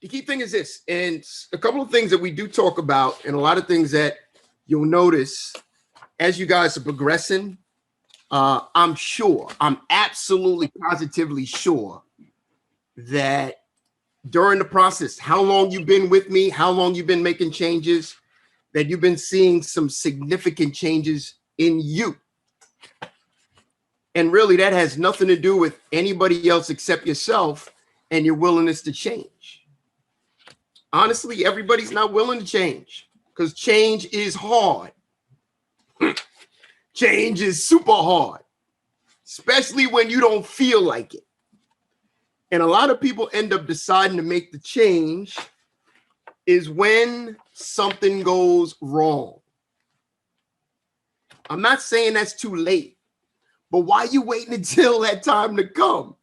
The key thing is this, and a couple of things that we do talk about, and a lot of things that you'll notice as you guys are progressing. I'm sure, I'm absolutely positively sure that during the process, how long you've been with me, how long you've been making changes, that you've been seeing some significant changes in you. And really, that has nothing to do with anybody else except yourself and your willingness to change. Honestly, everybody's not willing to change because change is hard. Change is super hard, especially when you don't feel like it. And a lot of people end up deciding to make the change is when something goes wrong. I'm not saying that's too late, but why are you waiting until that time to come?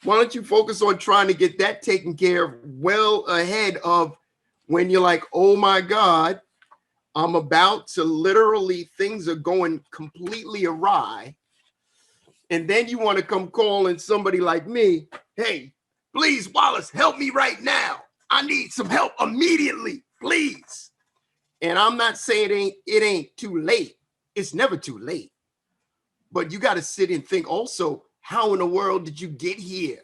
Why don't you focus on trying to get that taken care of well ahead of when you're like, oh my God, I'm about to literally, things are going completely awry. And then you want to come calling somebody like me, hey, please, Wallace, help me right now. I need some help immediately, please. And I'm not saying it ain't too late. It's never too late. But you got to sit and think also, how in the world did you get here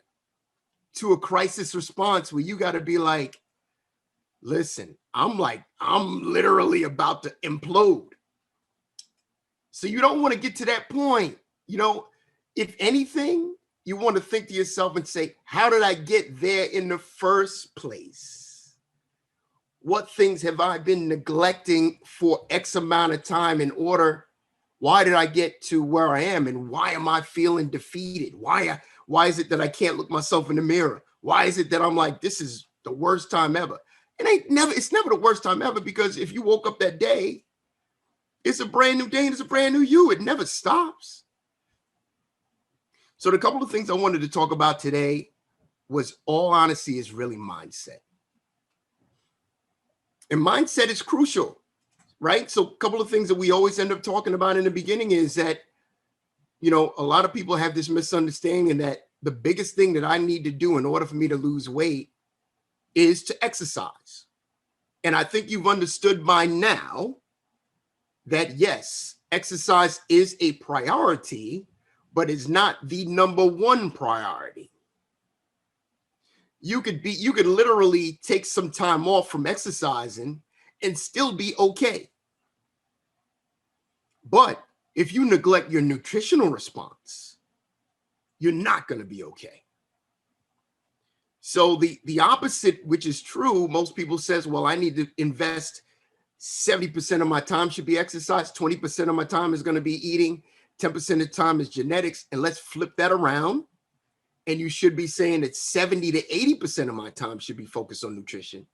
to a crisis response where you got to be like, listen, I'm literally about to implode. So you don't want to get to that point. You know, if anything, you want to think to yourself and say, how did I get there in the first place? What things have I been neglecting for X amount of time in order? Why did I get to where I am? And why am I feeling defeated? Why is it that I can't look myself in the mirror? Why is it that I'm like, this is the worst time ever? It's never the worst time ever, because if you woke up that day, it's a brand new day and it's a brand new you. It never stops. So the couple of things I wanted to talk about today was, all honesty, is really mindset. And mindset is crucial, right? So a couple of things that we always end up talking about in the beginning is that, you know, a lot of people have this misunderstanding that the biggest thing that I need to do in order for me to lose weight is to exercise. And I think you've understood by now that yes, exercise is a priority, but it's not the number one priority. You could literally take some time off from exercising and still be okay. But if you neglect your nutritional response, you're not going to be okay. So the opposite, which is true, most people says, well, I need to invest 70% of my time should be exercise, 20% of my time is going to be eating, 10% of the time is genetics. And let's flip that around. And you should be saying that 70 to 80% of my time should be focused on nutrition.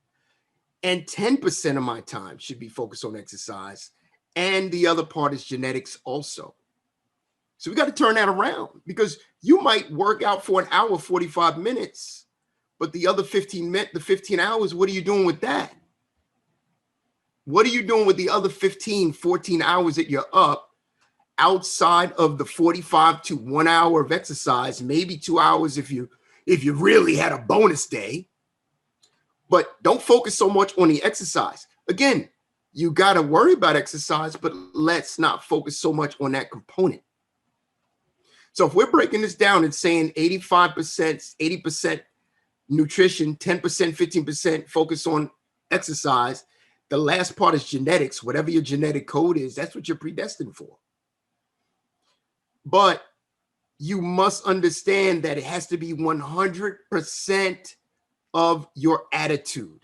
And 10% of my time should be focused on exercise. And the other part is genetics also. So we got to turn that around, because you might work out for an hour, 45 minutes, but the other 15 hours, what are you doing with that? What are you doing with the other 15, 14 hours that you're up outside of the 45 to 1 hour of exercise, maybe 2 hours if you really had a bonus day? But don't focus so much on the exercise. Again, you got to worry about exercise, but let's not focus so much on that component. So if we're breaking this down and saying 85%, 80% nutrition, 10%, 15% focus on exercise, the last part is genetics. Whatever your genetic code is, that's what you're predestined for. But you must understand that it has to be 100% of your attitude.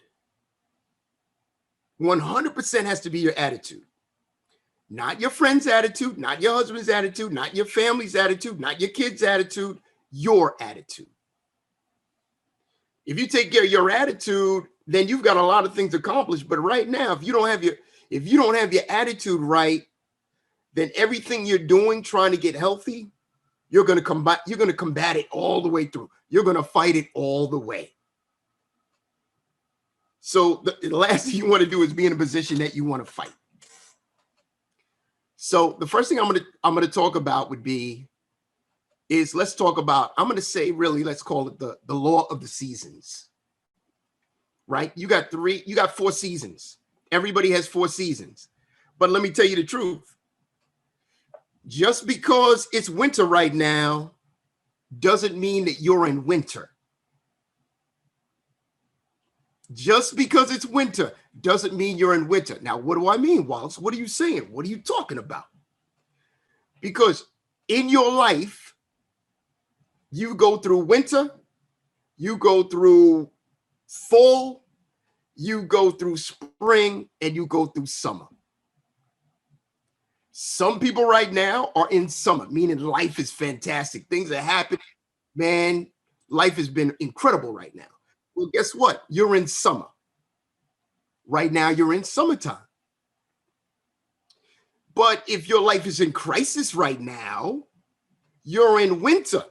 100% has to be your attitude. Not your friend's attitude, not your husband's attitude, not your family's attitude, not your kids' attitude, your attitude. If you take care of your attitude, then you've got a lot of things accomplished. But right now, if you don't have your attitude right, then everything you're doing trying to get healthy, you're going to combat it all the way through. You're going to fight it all the way. So the last thing you want to do is be in a position that you want to fight. So the first thing I'm going to talk about let's talk about, I'm going to say, really, let's call it the law of the seasons. right? You got 4 seasons. Everybody has 4 seasons. But let me tell you the truth. Just because it's winter right now doesn't mean that you're in winter. Just because it's winter doesn't mean you're in winter. Now, what do I mean, Wallace? What are you saying? What are you talking about? Because in your life, you go through winter, you go through fall, you go through spring, and you go through summer. Some people right now are in summer, meaning life is fantastic. Things are happening. Man, life has been incredible right now. Well, guess what? You're in summer. Right now, you're in summertime. But if your life is in crisis right now, you're in winter.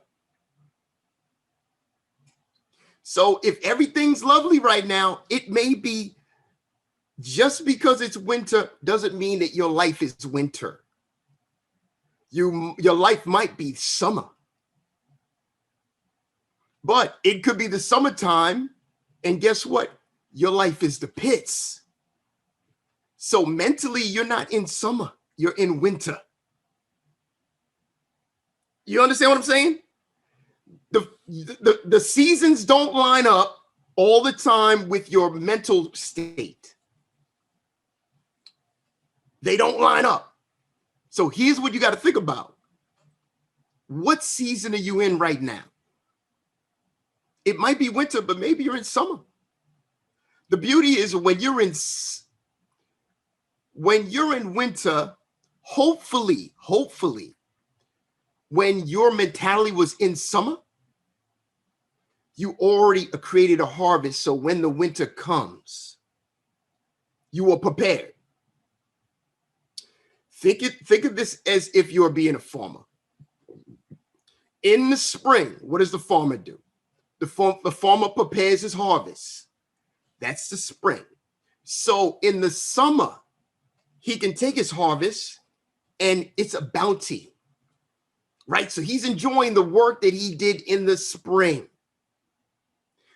So if everything's lovely right now, it may be just because it's winter doesn't mean that your life is winter. Your life might be summer. But it could be the summertime, and guess what? Your life is the pits. So mentally, you're not in summer, you're in winter. You understand what I'm saying? The seasons don't line up all the time with your mental state. They don't line up. So here's what you got to think about. What season are you in right now? It might be winter, but maybe you're in summer. The beauty is when you're in winter, hopefully, when your mentality was in summer, you already created a harvest. So when the winter comes, you are prepared. Think of this as if you're being a farmer. In the spring, what does the farmer do? The farmer prepares his harvest. That's the spring. So in the summer, he can take his harvest and it's a bounty, right? So he's enjoying the work that he did in the spring.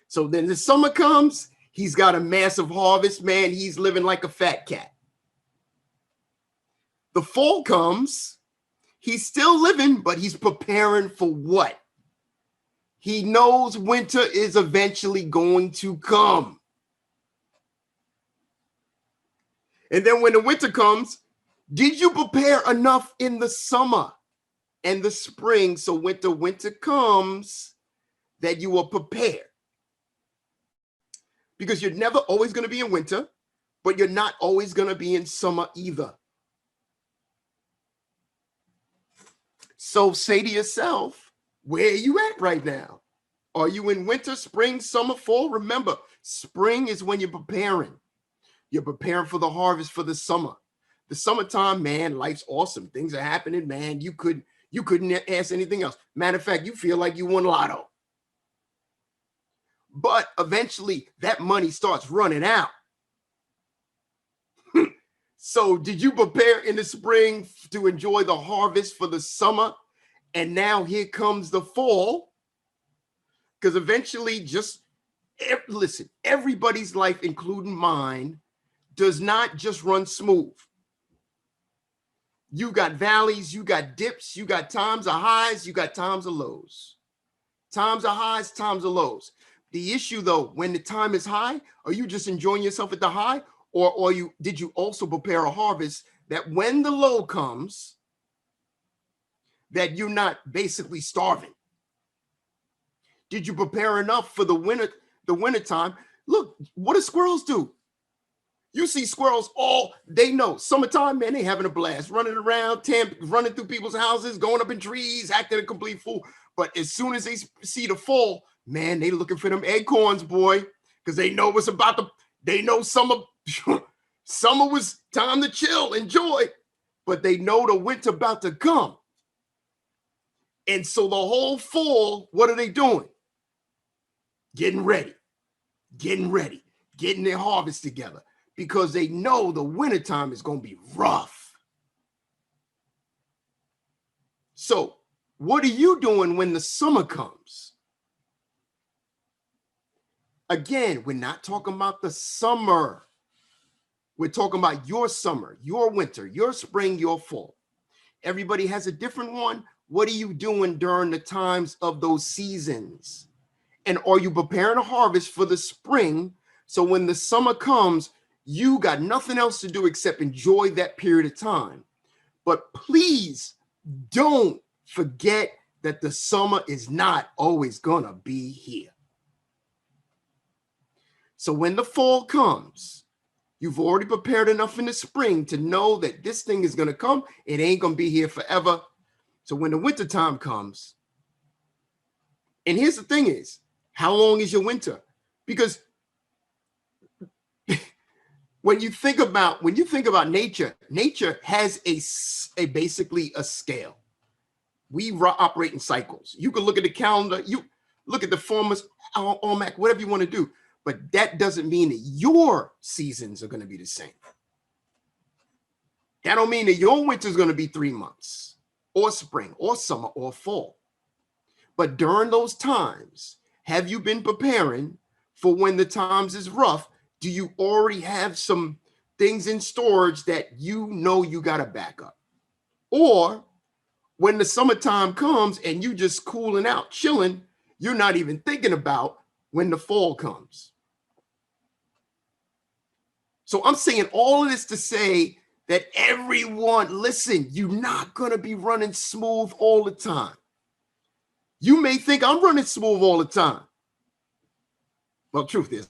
So then the summer comes, he's got a massive harvest, man. He's living like a fat cat. The fall comes, he's still living, but he's preparing for what? He knows winter is eventually going to come. And then when the winter comes, did you prepare enough in the summer and the spring so winter comes that you are prepared? Because you're never always going to be in winter, but you're not always going to be in summer either. So say to yourself, where are you at right now? Are you in winter, spring, summer, fall? Remember, spring is when you're preparing. You're preparing for the harvest for the summer. The summertime, man, life's awesome. Things are happening, man. You couldn't ask anything else. Matter of fact, you feel like you won lotto. But eventually that money starts running out. So did you prepare in the spring to enjoy the harvest for the summer? And now here comes the fall. Because eventually listen, everybody's life, including mine, does not just run smooth. You got valleys, you got dips, you got times of highs, you got times of lows. Times of highs, times of lows. The issue though, when the time is high, are you just enjoying yourself at the high? Or did you also prepare a harvest that when the low comes, that you're not basically starving? Did you prepare enough for the winter time? Look, what do squirrels do? You see squirrels they know. Summertime, man, they having a blast, running around, running through people's houses, going up in trees, acting a complete fool. But as soon as they see the fall, man, they looking for them acorns, boy, because they know what's about to, they know summer was time to chill, enjoy, but they know the winter about to come. And so the whole fall, what are they doing? Getting ready, getting their harvest together, because they know the wintertime is going to be rough. So what are you doing when the summer comes? Again, we're not talking about the summer. We're talking about your summer, your winter, your spring, your fall. Everybody has a different one. What are you doing during the times of those seasons? And are you preparing a harvest for the spring? So when the summer comes, you got nothing else to do except enjoy that period of time. But please don't forget that the summer is not always gonna be here. So when the fall comes, you've already prepared enough in the spring to know that this thing is gonna come. It ain't gonna be here forever. So when the winter time comes, and here's the thing is, how long is your winter? Because when you think about nature, nature has a basically a scale. We operate in cycles. You can look at the calendar, you look at the farmer's almanac, whatever you want to do, but that doesn't mean that your seasons are going to be the same. That don't mean that your winter is going to be 3 months, or spring, or summer, or fall. But during those times, have you been preparing for when the times is rough? Do you already have some things in storage that you know you got to back up? Or when the summertime comes and you just cooling out, chilling, you're not even thinking about when the fall comes. So I'm saying all of this to say that everyone, listen, you're not going to be running smooth all the time. You may think I'm running smooth all the time. Well, truth is,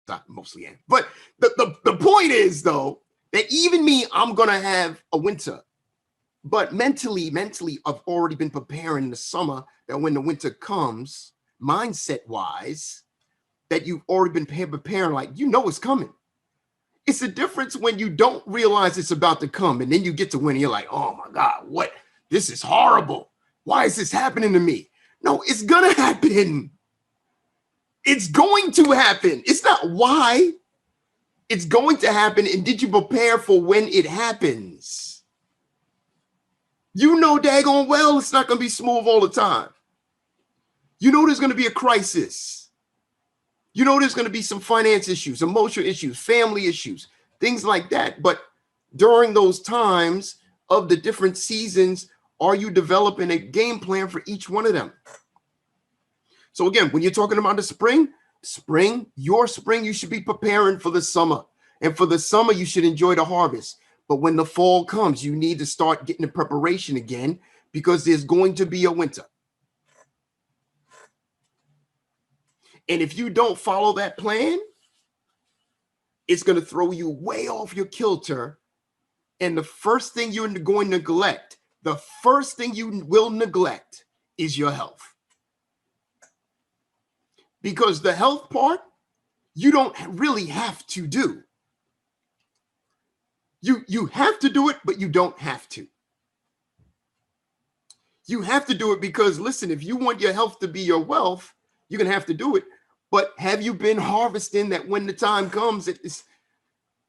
I mostly am. But the point is, though, that even me, I'm going to have a winter. But mentally, I've already been preparing the summer that when the winter comes, mindset-wise, that you've already been preparing, like, you know it's coming. It's a difference when you don't realize it's about to come, and then you get to when you're like, oh my God, what? This is horrible. Why is this happening to me? No, it's gonna happen. It's going to happen. It's not why. It's going to happen. And did you prepare for when it happens? You know daggone well it's not going to be smooth all the time. You know there's going to be a crisis. You know there's going to be some finance issues, emotional issues, family issues, things like that. But during those times of the different seasons, are you developing a game plan for each one of them? So again, when you're talking about the spring, your spring, you should be preparing for the summer. And for the summer, you should enjoy the harvest. But when the fall comes, you need to start getting the preparation again because there's going to be a winter. And if you don't follow that plan, it's going to throw you way off your kilter. And the first thing you're going to neglect, the first thing you will neglect is your health. Because the health part, you don't really have to do. You have to do it, but you don't have to. You have to do it because, listen, if you want your health to be your wealth, you're going to have to do it. But have you been harvesting that when the time comes?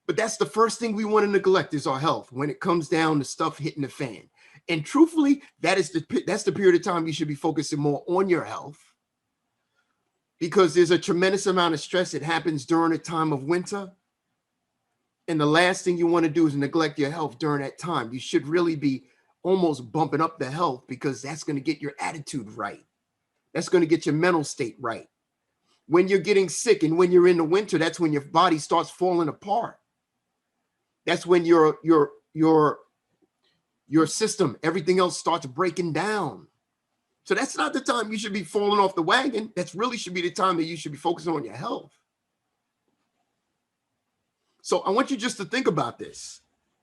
But that's the first thing we want to neglect is our health when it comes down to stuff hitting the fan. And truthfully, that's the period of time you should be focusing more on your health because there's a tremendous amount of stress that happens during a time of winter. And the last thing you want to do is neglect your health during that time. You should really be almost bumping up the health because that's going to get your attitude right. That's going to get your mental state right. When you're getting sick and when you're in the winter, that's when your body starts falling apart. That's when your system, everything else starts breaking down. So that's not the time you should be falling off the wagon. That's really should be the time that you should be focusing on your health. So I want you just to think about this,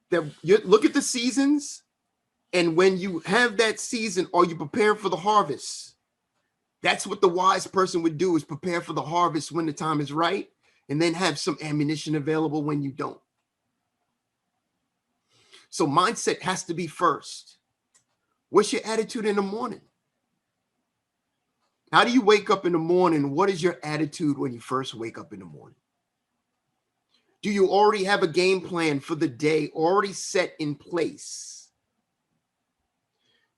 that you look at the seasons, and when you have that season, are you preparing for the harvest? That's what the wise person would do, is prepare for the harvest when the time is right, and then have some ammunition available when you don't. So mindset has to be first. What's your attitude in the morning? How do you wake up in the morning? What is your attitude when you first wake up in the morning? Do you already have a game plan for the day already set in place?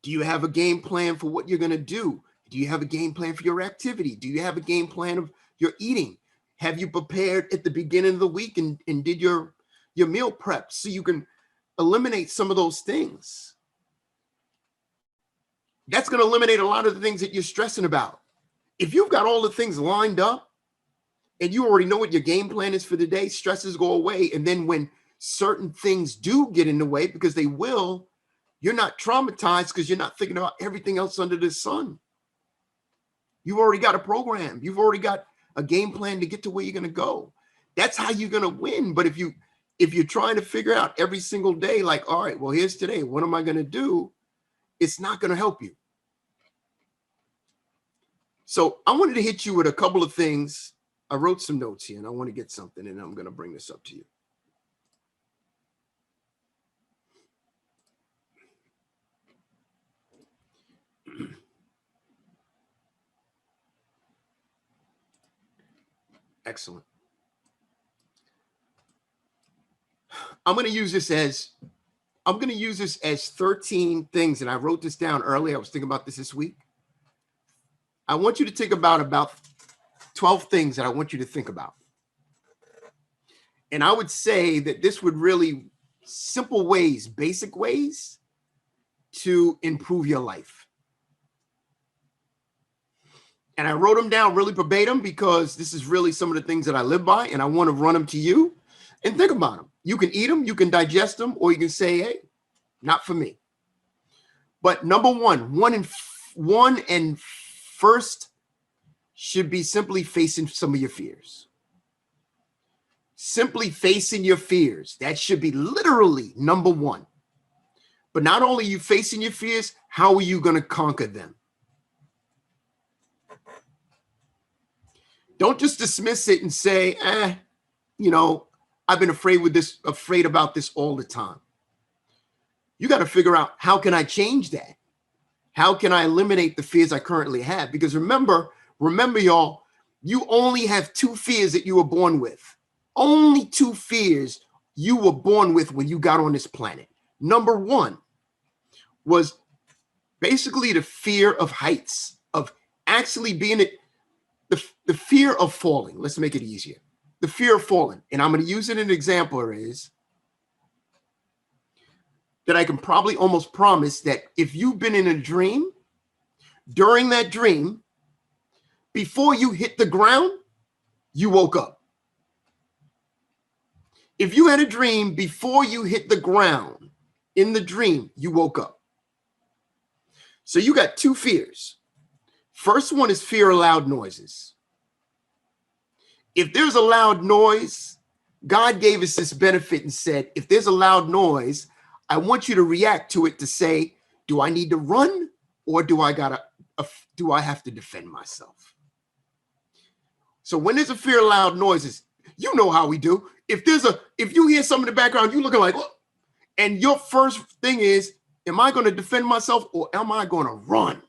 Do you have a game plan for what you're going to do Do you have a game plan for your activity? Do you have a game plan of your eating? Have you prepared at the beginning of the week and did your meal prep so you can eliminate some of those things? That's going to eliminate a lot of the things that you're stressing about. If you've got all the things lined up and you already know what your game plan is for the day, stresses go away. And then when certain things do get in the way, because they will, you're not traumatized because you're not thinking about everything else under the sun. You've already got a program. You've already got a game plan to get to where you're going to go. That's how you're going to win. But if you're trying to figure out every single day, like, all right, well, here's today, what am I going to do? It's not going to help you. So I wanted to hit you with a couple of things. I wrote some notes here and I want to get something and I'm going to bring this up to you. Excellent. I'm going to use this as 13 things. And I wrote this down earlier. I was thinking about this week. I want you to think about 12 things that I want you to think about. And I would say that this would really simple ways, basic ways to improve your life. And I wrote them down really verbatim because this is really some of the things that I live by and I want to run them to you and think about them. You can eat them, you can digest them, or you can say, hey, not for me. But number one and first should be simply facing some of your fears. Simply facing your fears. That should be literally number one. But not only are you facing your fears, how are you going to conquer them? Don't just dismiss it and say, I've been afraid about this all the time. You got to figure out, how can I change that? How can I eliminate the fears I currently have? Because remember, y'all, you only have 2 fears that you were born with. Only 2 fears you were born with when you got on this planet. Number 1 was basically the fear of heights, of actually being the fear of falling. Let's make it easier. The fear of falling. And I'm going to use it as an example is that I can probably almost promise that if you've been in a dream, during that dream, before you hit the ground, you woke up. If you had a dream before you hit the ground, in the dream, you woke up. So you got 2 fears. First one is fear of loud noises. If there's a loud noise, God gave us this benefit and said, if there's a loud noise, I want you to react to it to say, do I need to run or do I have to defend myself? So when there's a fear of loud noises, you know how we do. If you hear something in the background, you looking like, oh, and your first thing is, am I going to defend myself or am I going to run?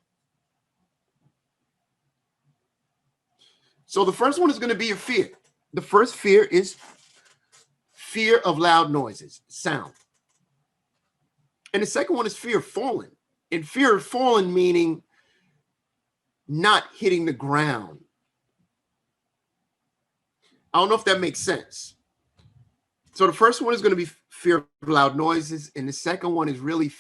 So the first one is going to be a fear. The first fear is fear of loud noises, sound. And the second one is fear of falling. And fear of falling meaning not hitting the ground. I don't know if that makes sense. So the first one is going to be fear of loud noises. And the second one is really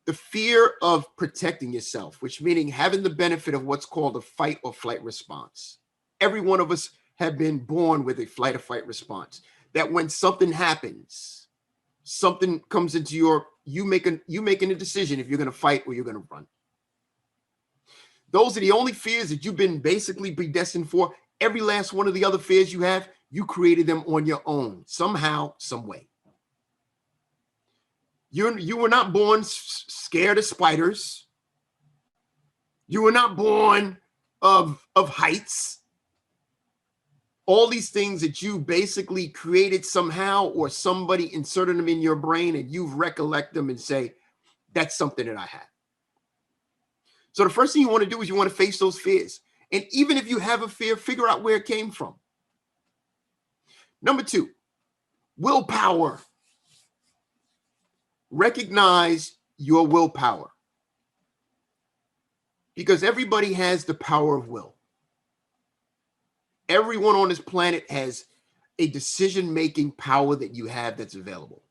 the fear of protecting yourself, which meaning having the benefit of what's called a fight or flight response. Every one of us have been born with a flight or fight response. That when something happens, something comes into you making a decision if you're going to fight or you're going to run. Those are the only fears that you've been basically predestined for. Every last one of the other fears you have, you created them on your own, somehow, some way. You were not born scared of spiders. You were not born of heights. All these things that you basically created somehow, or somebody inserted them in your brain and you recollect them and say, that's something that I have. So the first thing you want to do is you want to face those fears. And even if you have a fear, figure out where it came from. Number 2, willpower. Recognize your willpower. Because everybody has the power of will. Everyone on this planet has a decision-making power that you have that's available.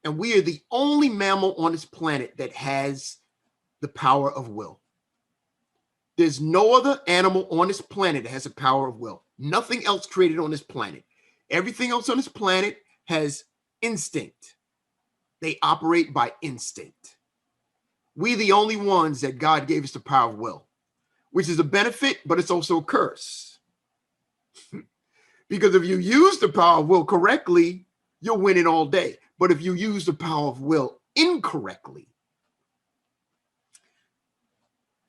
And we are the only mammal on this planet that has the power of will. There's no other animal on this planet that has a power of will. Nothing else created on this planet. Everything else on this planet has instinct. They operate by instinct. We're the only ones that God gave us the power of will, which is a benefit, but it's also a curse. Because if you use the power of will correctly, you'll win it all day. But if you use the power of will incorrectly,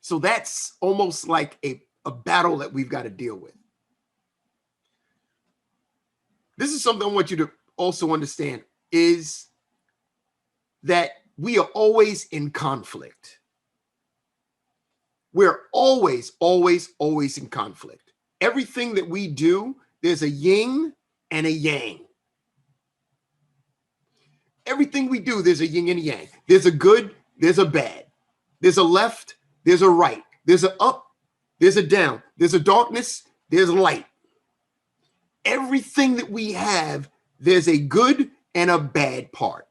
so that's almost like a battle that we've got to deal with. This is something I want you to also understand, is that we are always in conflict. We're always, always, always in conflict. Everything that we do, there's a yin and a yang. Everything we do, there's a yin and a yang. There's a good, there's a bad. There's a left, there's a right. There's an up, there's a down. There's a darkness, there's light. Everything that we have, there's a good and a bad part.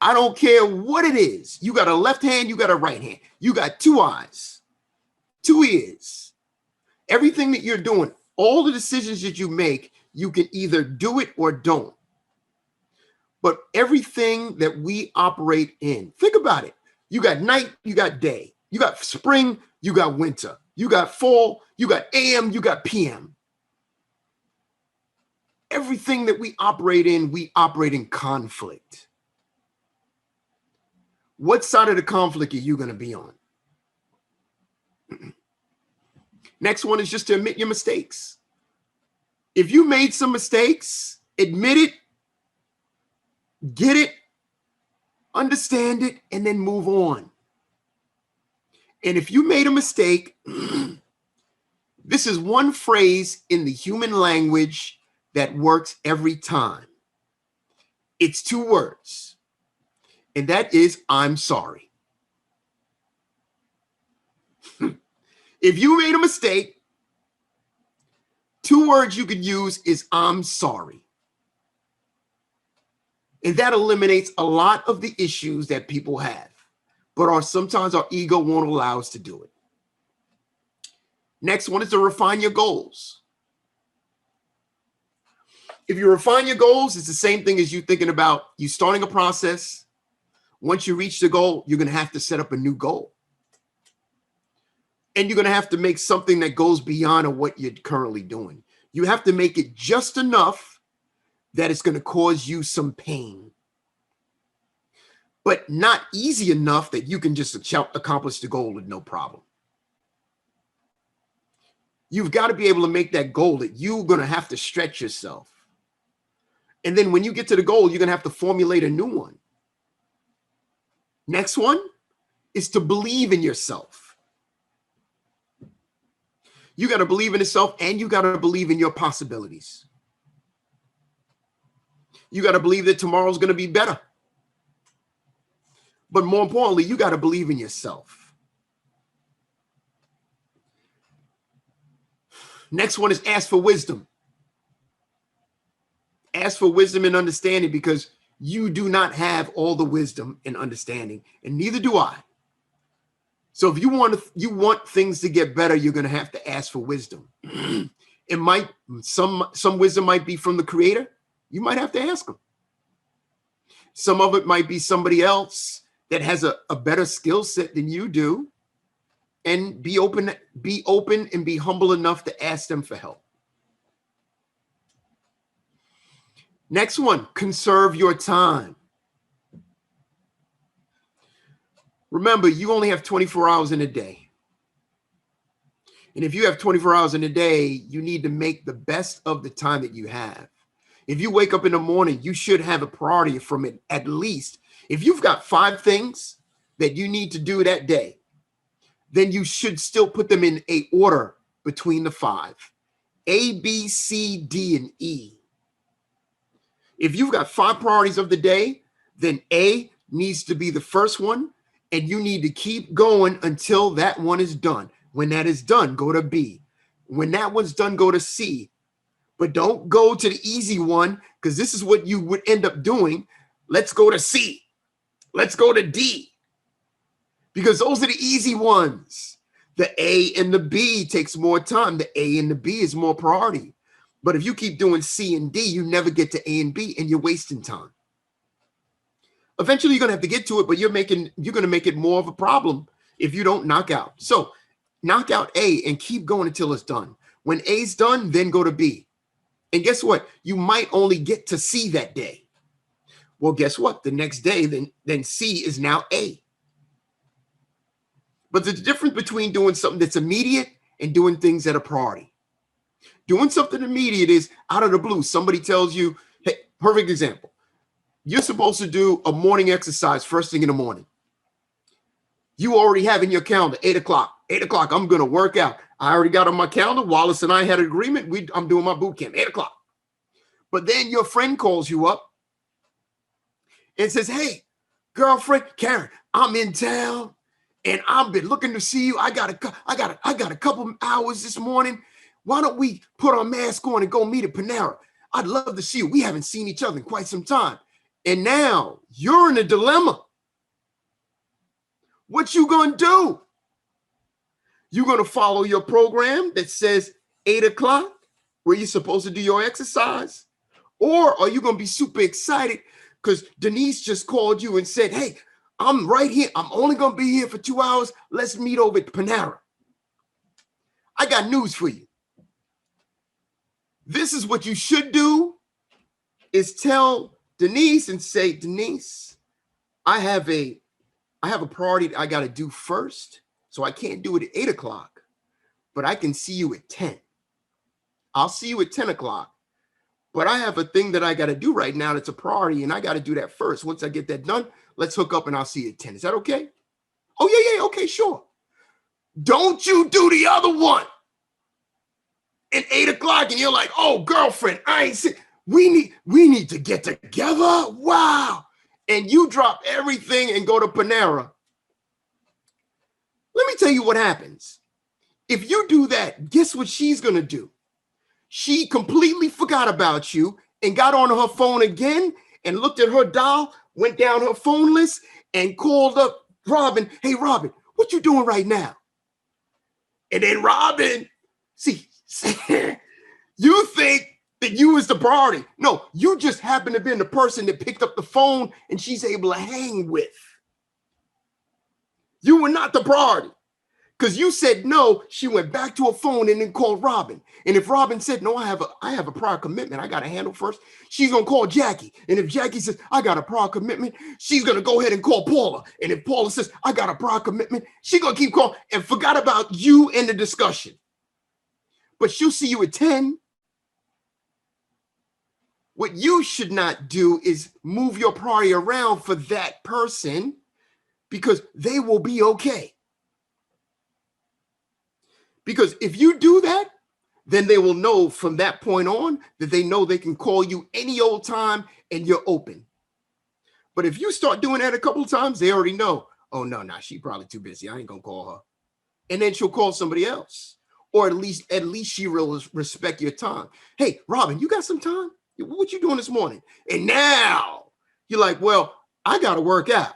I don't care what it is. You got a left hand, you got a right hand. You got two eyes, two ears. Everything that you're doing, all the decisions that you make, you can either do it or don't. But everything that we operate in, think about it. You got night, you got day. You got spring, you got winter. You got fall, you got AM, you got PM. Everything that we operate in conflict. What side of the conflict are you going to be on? Next one is just to admit your mistakes. If you made some mistakes, admit it, get it, understand it, and then move on. And if you made a mistake, this is one phrase in the human language that works every time. It's two words, and that is, I'm sorry. If you made a mistake, two words you could use is, I'm sorry. And that eliminates a lot of the issues that people have, but sometimes our ego won't allow us to do it. Next one is to refine your goals. If you refine your goals, it's the same thing as you thinking about you starting a process. Once you reach the goal, you're going to have to set up a new goal. And you're going to have to make something that goes beyond what you're currently doing. You have to make it just enough that it's going to cause you some pain, but not easy enough that you can just accomplish the goal with no problem. You've got to be able to make that goal that you're going to have to stretch yourself. And then when you get to the goal, you're going to have to formulate a new one. Next one is to believe in yourself. You got to believe in yourself, and you got to believe in your possibilities. You got to believe that tomorrow's going to be better. But more importantly, you got to believe in yourself. Next one is ask for wisdom. Ask for wisdom and understanding, because you do not have all the wisdom and understanding, and neither do I. So if you want things to get better, you're going to have to ask for wisdom. It might, some wisdom might be from the Creator. You might have to ask him. Some of it might be somebody else that has a better skill set than you do, and be open and be humble enough to ask them for help. Next one, conserve your time. Remember, you only have 24 hours in a day. And if you have 24 hours in a day, you need to make the best of the time that you have. If you wake up in the morning, you should have a priority from it. At least if you've got 5 things that you need to do that day, then you should still put them in a order between the 5. A, B, C, D, and E. If you've got 5 priorities of the day, then A needs to be the first one, And you need to keep going until that one is done. When that is done, go to B. When that one's done, go to C. But don't go to the easy one, because this is what you would end up doing. Let's go to C. Let's go to D. Because those are the easy ones. The A and the B takes more time. The A and the B is more priority. But if you keep doing C and D, you never get to A and B, and you're wasting time. Eventually, you're going to have to get to it, but you're going to make it more of a problem if you don't knock out. So knock out A and keep going until it's done. When A's done, then go to B. And guess what? You might only get to C that day. Well, guess what? The next day, then C is now A. But the difference between doing something that's immediate and doing things that are priority. Doing something immediate is out of the blue. Somebody tells you, hey, perfect example. You're supposed to do a morning exercise first thing in the morning. You already have in your calendar, 8 o'clock. 8 o'clock, I'm going to work out. I already got on my calendar. Wallace and I had an agreement. I'm doing my boot camp, 8 o'clock. But then your friend calls you up and says, hey, girlfriend, Karen, I'm in town and I've been looking to see you. I got a couple hours this morning. Why don't we put our mask on and go meet at Panera? I'd love to see you. We haven't seen each other in quite some time. And now you're in a dilemma. What you gonna do? You gonna follow your program that says 8 o'clock where you're supposed to do your exercise? Or are you gonna be super excited because Denise just called you and said, hey, I'm right here. I'm only gonna be here for 2 hours. Let's meet over at Panera. I got news for you. This is what you should do, is tell Denise and say, Denise, I have a priority I got to do first. So I can't do it at 8 o'clock, but I can see you at 10. I'll see you at 10 o'clock, but I have a thing that I got to do right now that's a priority, and I got to do that first. Once I get that done, let's hook up and I'll see you at 10. Is that okay? Oh, yeah, okay, sure. Don't you do the other one at 8 o'clock and you're like, oh, girlfriend, I ain't see. We need to get together. Wow. And you drop everything and go to Panera. Let me tell you what happens. If you do that, guess what she's going to do? She completely forgot about you and got on her phone again and looked at her dial, went down her phone list and called up Robin. Hey, Robin, what you doing right now? And then Robin, see, you think that you is the priority. No, you just happen to be the person that picked up the phone and she's able to hang with. You were not the priority. Because you said no, she went back to her phone and then called Robin. And if Robin said, no, I have a prior commitment I got to handle first, she's going to call Jackie. And if Jackie says, I got a prior commitment, she's going to go ahead and call Paula. And if Paula says, I got a prior commitment, she's going to keep calling and forgot about you in the discussion. But she'll see you at 10. What you should not do is move your priority around for that person because they will be okay. Because if you do that, then they will know from that point on that they know they can call you any old time and you're open. But if you start doing that a couple of times, they already know, oh, no, she probably too busy. I ain't going to call her. And then she'll call somebody else. Or at least she will respect your time. Hey, Robin, you got some time? What you doing this morning? And now you're like, well, I got to work out.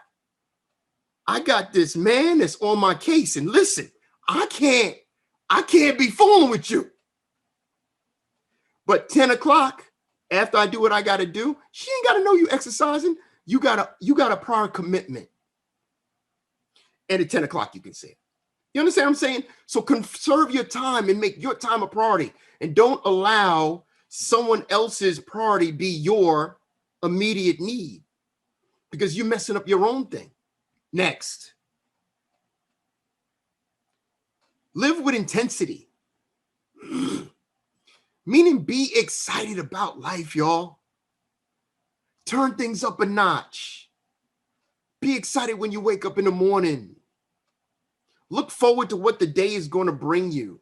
I got this man that's on my case. And listen, I can't be fooling with you. But 10 o'clock, after I do what I got to do, she ain't got to know you exercising. You got a prior commitment. And at 10 o'clock, you can say it. You understand what I'm saying? So conserve your time and make your time a priority. And don't allow someone else's priority be your immediate need because you're messing up your own thing. Next. Live with intensity. Meaning be excited about life, y'all. Turn things up a notch. Be excited when you wake up in the morning. Look forward to what the day is going to bring you.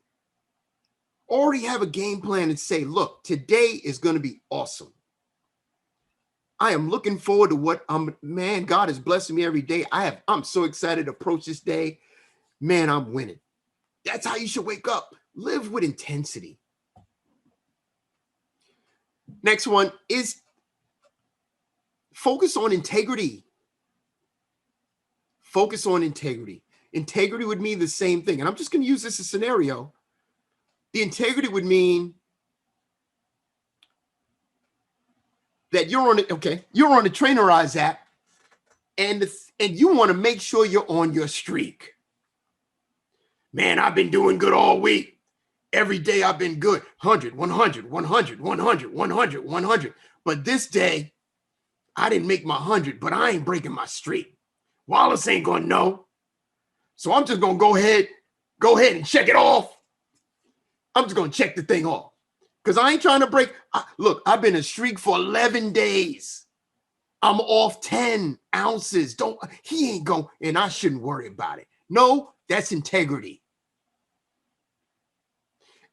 Already have a game plan and say, look, today is going to be awesome. I am looking forward to what man, God is blessing me every day. I'm so excited to approach this day. Man, I'm winning. That's how you should wake up. Live with intensity. Next one is focus on integrity. Focus on integrity. Integrity would mean the same thing. And I'm just going to use this as a scenario. The integrity would mean that you're on the Trainerize app, and you want to make sure you're on your streak. Man, I've been doing good all week. Every day I've been good. 100, 100, 100, 100, 100, 100. But this day, I didn't make my 100, but I ain't breaking my streak. Wallace ain't going to know. So I'm just going to go ahead and check it off. I'm just going to check the thing off. Because I ain't trying to break. Look, I've been a streak for 11 days. I'm off 10 ounces. He ain't going, and I shouldn't worry about it. No, that's integrity.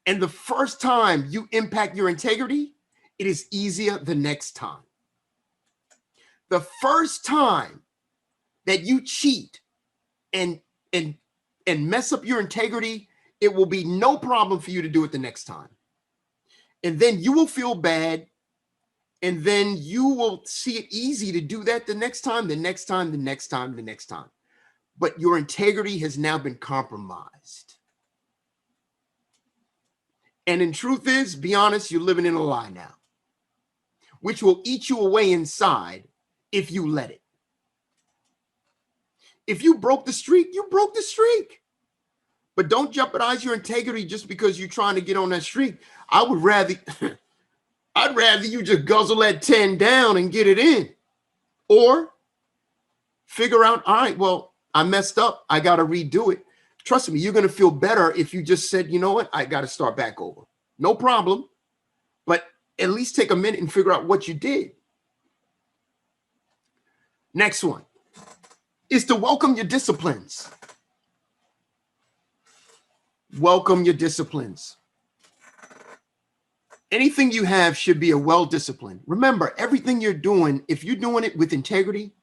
And the first time you impact your integrity, it is easier the next time. The first time that you cheat and mess up your integrity, it will be no problem for you to do it the next time. And then you will feel bad. And then you will see it easy to do that the next time, the next time, the next time, the next time. But your integrity has now been compromised. And in truth is, be honest, you're living in a lie now, which will eat you away inside if you let it. If you broke the streak, you broke the streak. But don't jeopardize your integrity just because you're trying to get on that streak. I'd rather you just guzzle that 10 down and get it in. Or figure out, all right, well, I messed up. I got to redo it. Trust me, you're going to feel better if you just said, you know what? I got to start back over. No problem. But at least take a minute and figure out what you did. Next one is to welcome your disciplines. Welcome your disciplines. Anything you have should be a well-disciplined. Remember, everything you're doing, if you're doing it with integrity,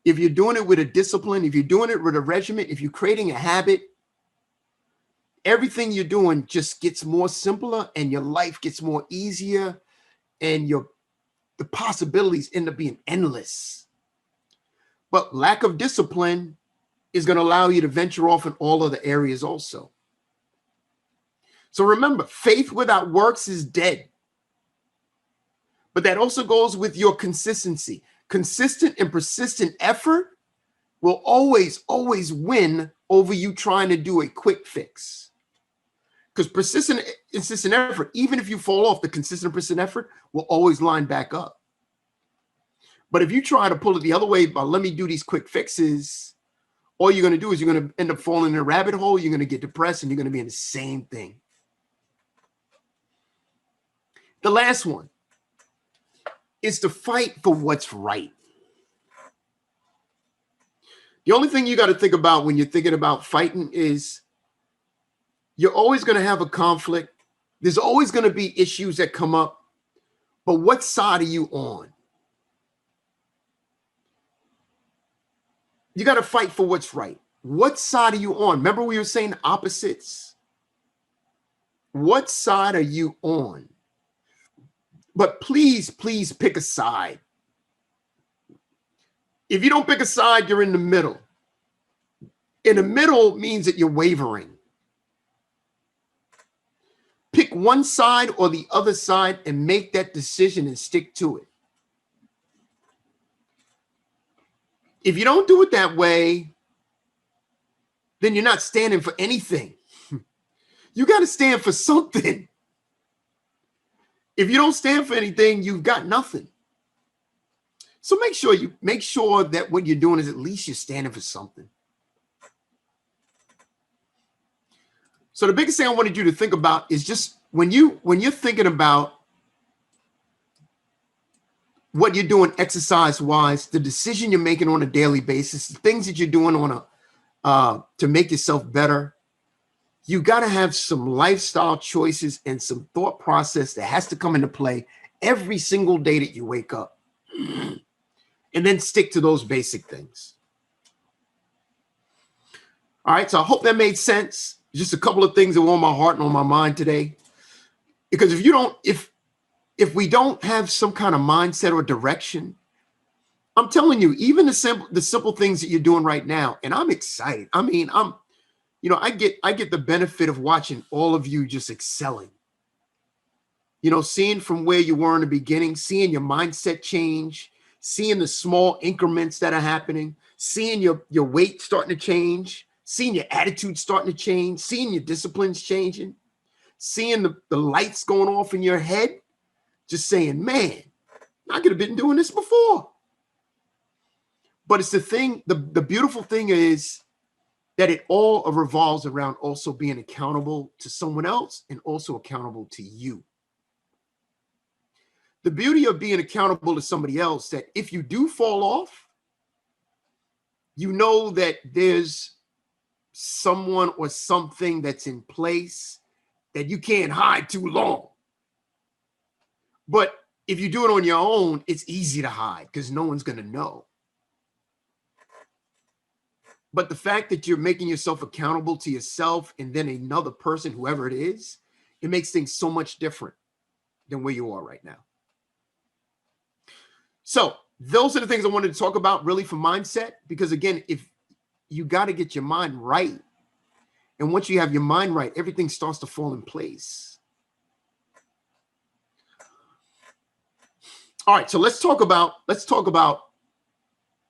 if you're doing it with a discipline, if you're doing it with a regimen, if you're creating a habit, everything you're doing just gets more simpler and your life gets more easier and the possibilities end up being endless. But lack of discipline is going to allow you to venture off in all other areas also. So remember, faith without works is dead. But that also goes with your consistency. Consistent and persistent effort will always, always win over you trying to do a quick fix. Because persistent, insistent effort, even if you fall off, the consistent, persistent effort will always line back up. But if you try to pull it the other way, by let me do these quick fixes, all you're going to do is you're going to end up falling in a rabbit hole. You're going to get depressed and you're going to be in the same thing. The last one is to fight for what's right. The only thing you got to think about when you're thinking about fighting is you're always going to have a conflict. There's always going to be issues that come up. But what side are you on? You got to fight for what's right. What side are you on? Remember we were saying opposites? What side are you on? But please, please pick a side. If you don't pick a side, you're in the middle. In the middle means that you're wavering. Pick one side or the other side and make that decision and stick to it. If you don't do it that way, then you're not standing for anything. You got to stand for something. If you don't stand for anything, you've got nothing. So make sure that what you're doing is at least you're standing for something. So the biggest thing I wanted you to think about is just when you're thinking about what you're doing exercise-wise, the decision you're making on a daily basis, the things that you're doing to make yourself better, you got to have some lifestyle choices and some thought process that has to come into play every single day that you wake up. and then stick to those basic things. All right, so I hope that made sense. Just a couple of things that were on my heart and on my mind today. Because if we don't have some kind of mindset or direction, I'm telling you, even the simple things that you're doing right now, and I'm excited. I mean, I get the benefit of watching all of you just excelling. Seeing from where you were in the beginning, seeing your mindset change, seeing the small increments that are happening, seeing your weight starting to change, seeing your attitude starting to change, seeing your disciplines changing, seeing the lights going off in your head, just saying, man, I could have been doing this before. But it's the beautiful thing is that it all revolves around also being accountable to someone else and also accountable to you. The beauty of being accountable to somebody else, that if you do fall off, you know that there's someone or something that's in place that you can't hide too long. But if you do it on your own, it's easy to hide because no one's going to know. But the fact that you're making yourself accountable to yourself and then another person, whoever it is, it makes things so much different than where you are right now. So those are the things I wanted to talk about really for mindset, because again, if you got to get your mind right, and once you have your mind right, everything starts to fall in place. All right, so let's talk about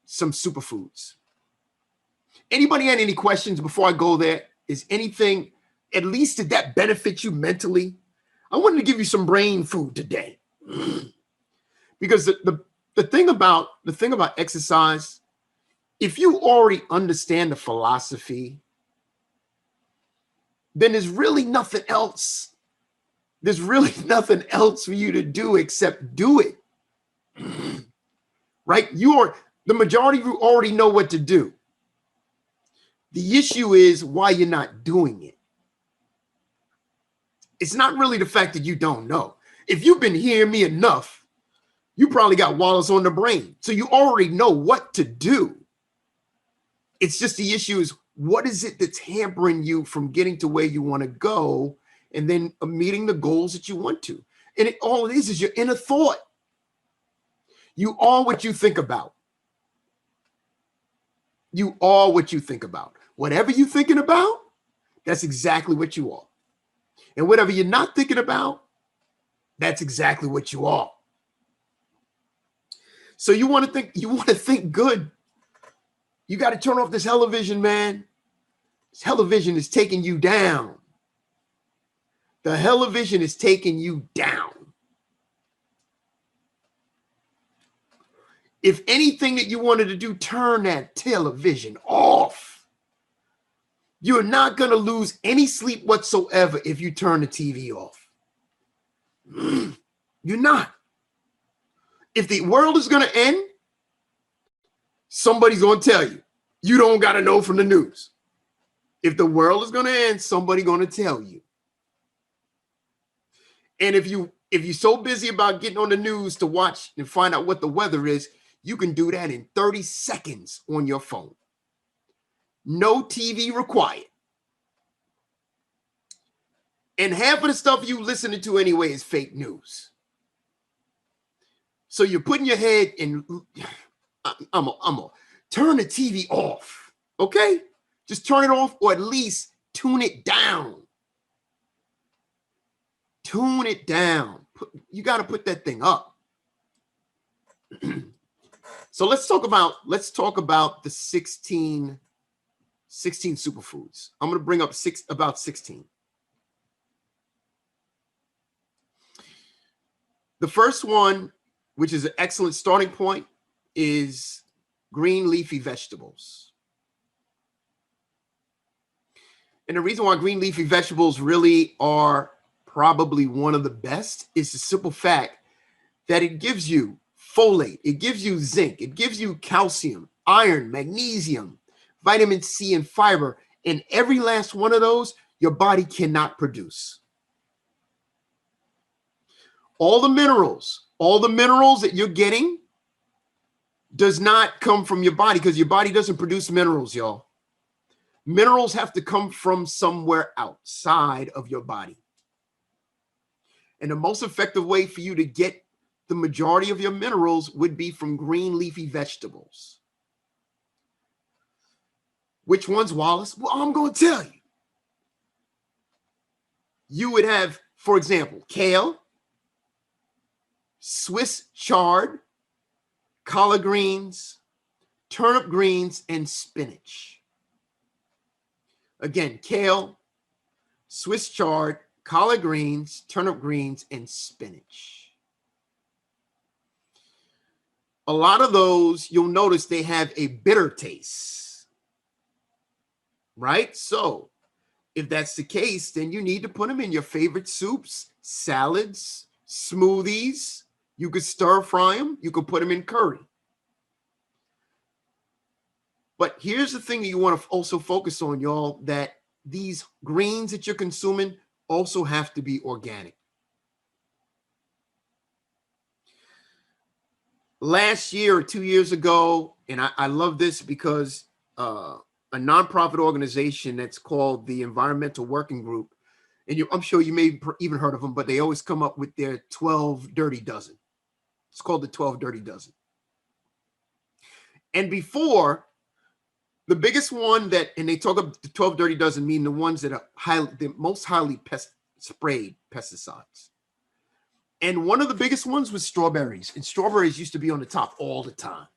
some superfoods. Anybody had any questions before I go there? Is anything, at least did that benefit you mentally? I wanted to give you some brain food today. Because the thing about exercise, if you already understand the philosophy, then there's really nothing else. There's really nothing else for you to do except do it. Right? The majority of you already know what to do. The issue is why you're not doing it. It's not really the fact that you don't know. If you've been hearing me enough, you probably got Wallace on the brain. So you already know what to do. It's just the issue is, what is it that's hampering you from getting to where you want to go and then meeting the goals that you want to? And all it is your inner thought. You are what you think about. You are what you think about. Whatever you're thinking about, that's exactly what you are. And whatever you're not thinking about, that's exactly what you are. So you want to think good. You got to turn off this television, man. This television is taking you down. The television is taking you down. If anything that you wanted to do, turn that television off. You're not going to lose any sleep whatsoever if you turn the TV off. You're not. If the world is going to end, somebody's going to tell you. You don't got to know from the news. If the world is going to end, somebody's going to tell you. And if you're so busy about getting on the news to watch and find out what the weather is, you can do that in 30 seconds on your phone. No TV required. And half of the stuff you listening to anyway is fake news. So you're putting your head in, I'm a turn the TV off, okay? Just turn it off, or at least tune it down. Tune it down. You got to put that thing up. So let's talk about the 16 superfoods. I'm going to bring up about 16. The first one, which is an excellent starting point, is green leafy vegetables. And the reason why green leafy vegetables really are probably one of the best is the simple fact that it gives you folate, it gives you zinc, it gives you calcium, iron, magnesium, vitamin C, and fiber. And every last one of those, your body cannot produce. All the minerals that you're getting, does not come from your body because your body doesn't produce minerals, y'all. Minerals have to come from somewhere outside of your body. And the most effective way for you to get the majority of your minerals would be from green leafy vegetables. Which ones, Wallace? Well, I'm going to tell you. You would have, for example, kale, Swiss chard, collard greens, turnip greens, and spinach. Again, kale, Swiss chard, collard greens, turnip greens, and spinach. A lot of those, you'll notice they have a bitter taste, right? So if that's the case, then you need to put them in your favorite soups, salads, smoothies. You could stir fry them. You could put them in curry. But here's the thing that you want to also focus on, y'all, that these greens that you're consuming also have to be organic. Last year or 2 years ago, and I love this because a nonprofit organization that's called the Environmental Working Group, and I'm sure you may even heard of them, but they always come up with their 12 Dirty Dozen. It's called the 12 Dirty Dozen. And before, the biggest one that, and they talk about the 12 Dirty Dozen, mean the ones that are the most highly sprayed pesticides. And one of the biggest ones was strawberries. And strawberries used to be on the top all the time.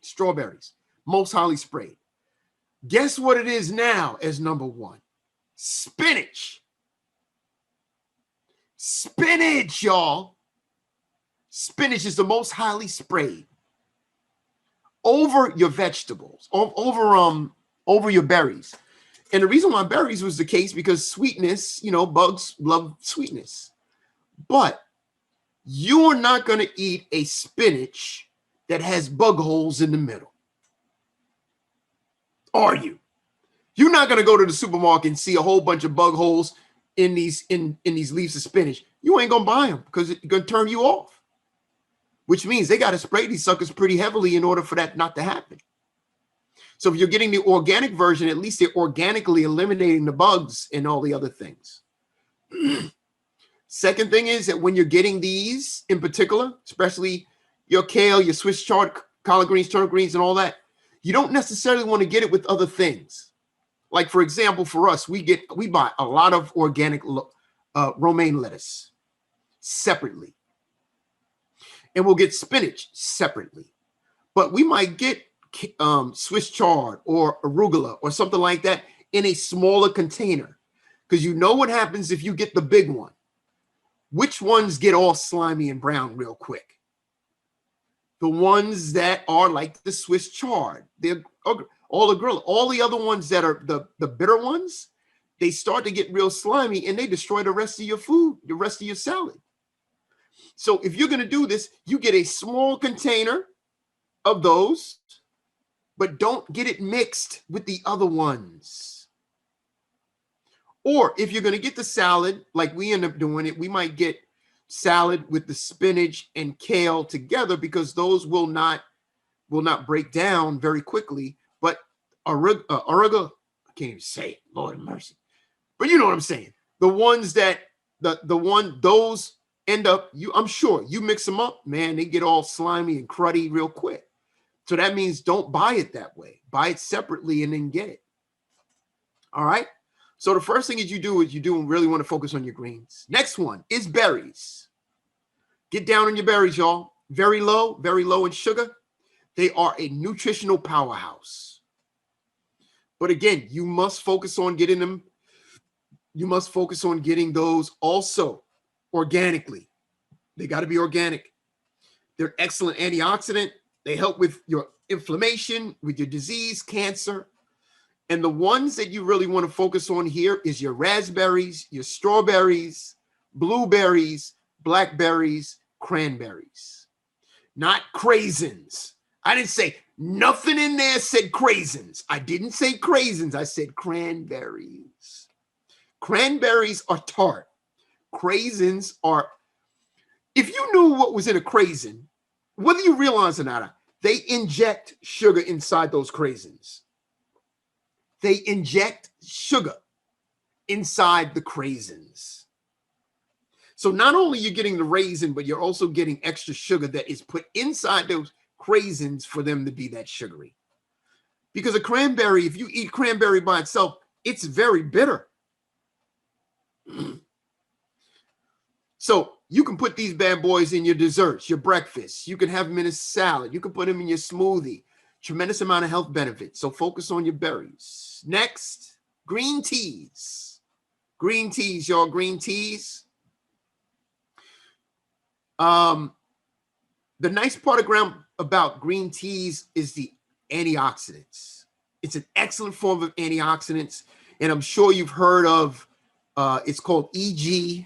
Strawberries, most highly sprayed. Guess what it is now as number one? Spinach. Spinach, y'all. Spinach is the most highly sprayed over your vegetables, over your berries. And the reason why berries was the case because sweetness, bugs love sweetness. But you are not going to eat a spinach that has bug holes in the middle. Are you? You're not going to go to the supermarket and see a whole bunch of bug holes in these leaves of spinach. You ain't going to buy them because it's going to turn you off. Which means they got to spray these suckers pretty heavily in order for that not to happen. So if you're getting the organic version, at least they're organically eliminating the bugs and all the other things. Second thing is that when you're getting these in particular, especially your kale, your Swiss chard, collard greens, turnip greens, and all that, you don't necessarily want to get it with other things. Like, for example, for us, we buy a lot of organic romaine lettuce separately. And we'll get spinach separately. But we might get Swiss chard or arugula or something like that in a smaller container. Because you know what happens if you get the big one. Which ones get all slimy and brown real quick? The ones that are like the Swiss chard, all the other ones that are the bitter ones, they start to get real slimy and they destroy the rest of your food, the rest of your salad. So if you're going to do this, you get a small container of those, but don't get it mixed with the other ones. Or if you're going to get the salad, like we end up doing it, we might get salad with the spinach and kale together because those will not break down very quickly. But arugula, I can't even say it, Lord have mercy. But you know what I'm saying. The ones that those end up, I'm sure you mix them up, man, they get all slimy and cruddy real quick. So that means don't buy it that way. Buy it separately and then get it. All right. So the first thing that you do really want to focus on your greens. Next one is berries. Get down on your berries, y'all. Very low in sugar. They are a nutritional powerhouse. But again, you must focus on getting them. You must focus on getting those also organically. They got to be organic. They're excellent antioxidant. They help with your inflammation, with your disease, cancer. And the ones that you really want to focus on here is your raspberries, your strawberries, blueberries, blackberries, cranberries. Not craisins. I didn't say nothing in there said craisins. I didn't say craisins. I said cranberries. Cranberries are tart. Craisins are, if you knew what was in a craisin, whether you realize it or not, They inject sugar inside those craisins. They inject sugar inside the craisins. So not only you're getting the raisin, but you're also getting extra sugar that is put inside those craisins for them to be that sugary. Because a cranberry, if you eat cranberry by itself, it's very bitter. So you can put these bad boys in your desserts, your breakfast. You can have them in a salad. You can put them in your smoothie. Tremendous amount of health benefits. So focus on your berries. Next, green teas. Green teas, y'all. Green teas. The nice part about green teas is the antioxidants. It's an excellent form of antioxidants, and I'm sure you've heard of. It's called EGCG,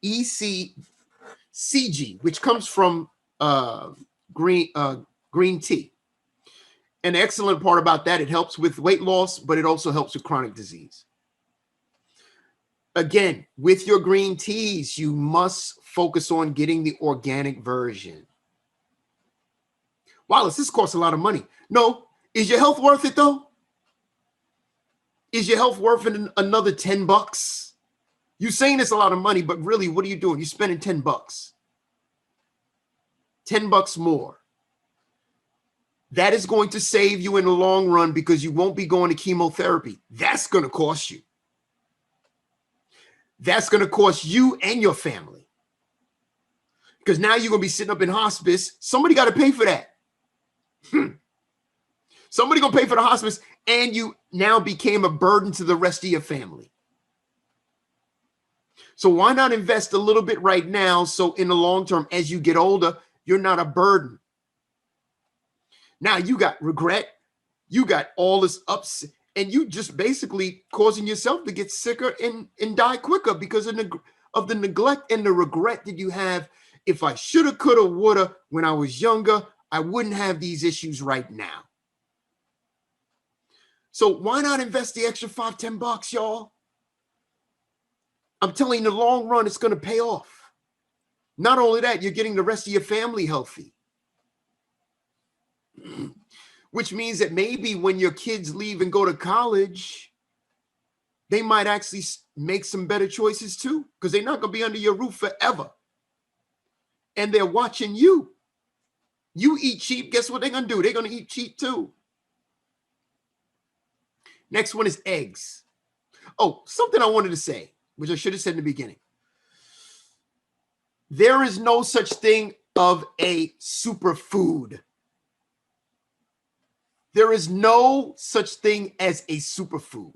ECCG, which comes from green tea. An excellent part about that, it helps with weight loss, but it also helps with chronic disease. Again, with your green teas, you must focus on getting the organic version. Wallace, this costs a lot of money. No, is your health worth it though? Is your health worth another $10? You're saying it's a lot of money, but really, what are you doing? You're spending $10. $10 more. That is going to save you in the long run because you won't be going to chemotherapy. That's going to cost you. That's going to cost you and your family. Because now you're going to be sitting up in hospice. Somebody got to pay for that. Somebody going to pay for the hospice, and you now became a burden to the rest of your family. So why not invest a little bit right now so in the long term, as you get older, you're not a burden. Now you got regret. You got all this ups, and you just basically causing yourself to get sicker and die quicker because of the neglect and the regret that you have. If I shoulda, coulda, woulda when I was younger, I wouldn't have these issues right now. So why not invest the extra $5, $10, y'all? I'm telling you, in the long run, it's going to pay off. Not only that, you're getting the rest of your family healthy. Which means that maybe when your kids leave and go to college, they might actually make some better choices too, because they're not going to be under your roof forever. And they're watching you. You eat cheap, guess what they're going to do? They're going to eat cheap too. Next one is eggs. Oh, something I wanted to say, which I should have said in the beginning. There is no such thing of a superfood. There is no such thing as a superfood.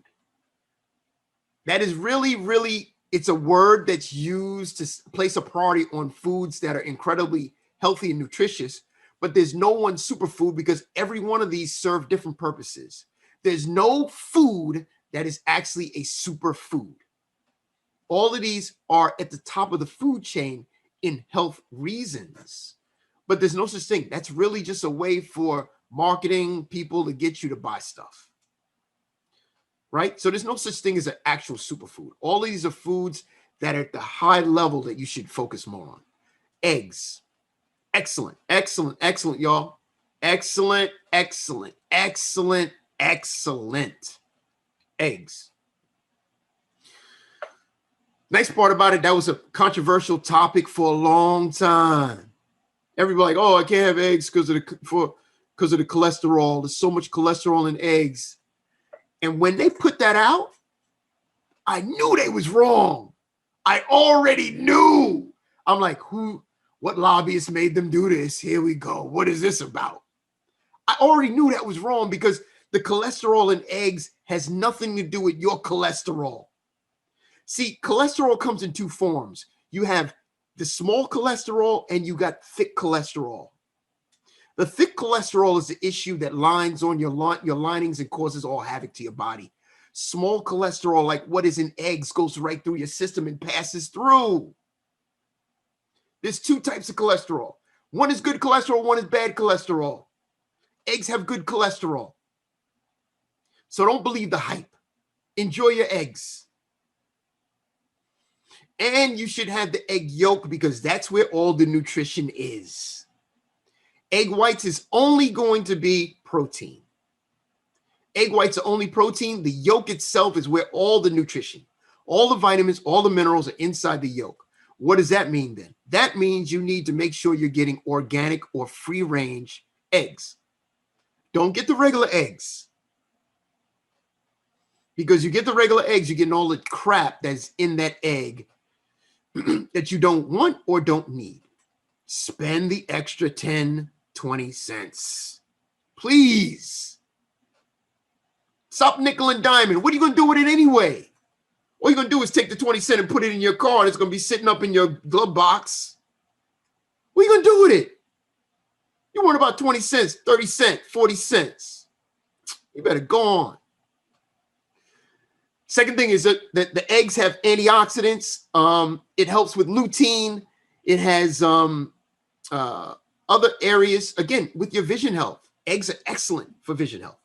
That is really, it's a word that's used to place a priority on foods that are incredibly healthy and nutritious, but there's no one superfood because every one of these serve different purposes. There's no food that is actually a superfood. All of these are at the top of the food chain in health reasons, but there's no such thing. That's really just a way for marketing people to get you to buy stuff, right? So there's no such thing as an actual superfood. All of these are foods that are at the high level that you should focus more on. Eggs, excellent, y'all. Excellent. Eggs. Nice part about it, that was a controversial topic for a long time. Everybody like, oh, I can't have eggs because of the cholesterol. There's so much cholesterol in eggs. And when they put that out, I knew they was wrong. I already knew. I'm like, what lobbyists made them do this? Here we go. What is this about? I already knew that was wrong because the cholesterol in eggs has nothing to do with your cholesterol. See, cholesterol comes in two forms. You have the small cholesterol and you got thick cholesterol. The thick cholesterol is the issue that lines on your linings and causes all havoc to your body. Small cholesterol, like what is in eggs, goes right through your system and passes through. There's two types of cholesterol. One is good cholesterol, one is bad cholesterol. Eggs have good cholesterol. So don't believe the hype. Enjoy your eggs. And you should have the egg yolk because that's where all the nutrition is. Egg whites is only going to be protein. Egg whites are only protein. The yolk itself is where all the nutrition, all the vitamins, all the minerals are inside the yolk. What does that mean then? That means you need to make sure you're getting organic or free range eggs. Don't get the regular eggs. Because you get the regular eggs, you're getting all the crap that's in that egg that you don't want or don't need. Spend the extra 10, 20 cents. Please. Stop nickel and diming. What are you going to do with it anyway? All you're going to do is take the 20 cents and put it in your car, and it's going to be sitting up in your glove box. What are you going to do with it? You want about 20 cents, 30 cents, 40 cents. You better go on. Second thing is that the eggs have antioxidants. It helps with lutein. It has other areas, again, with your vision health. Eggs are excellent for vision health.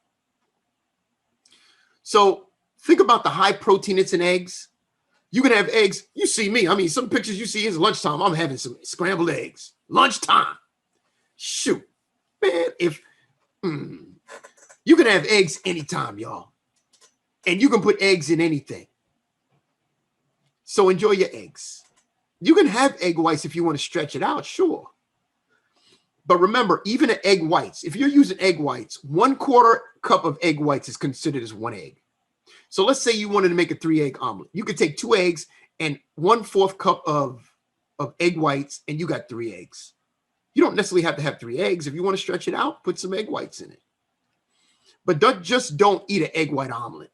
So think about the high protein it's in eggs. You can have eggs. You see me. I mean, some pictures you see is lunchtime. I'm having some scrambled eggs. Lunchtime. Shoot. Man, you can have eggs anytime, y'all. And you can put eggs in anything. So enjoy your eggs. You can have egg whites if you want to stretch it out, sure. But remember, even at egg whites, if you're using egg whites, 1/4 cup of egg whites is considered as 1 egg. So let's say you wanted to make a 3-egg omelet. You could take 2 eggs and 1/4 cup of egg whites, and you got 3 eggs. You don't necessarily have to have 3 eggs. If you want to stretch it out, put some egg whites in it. But don't eat an egg white omelet.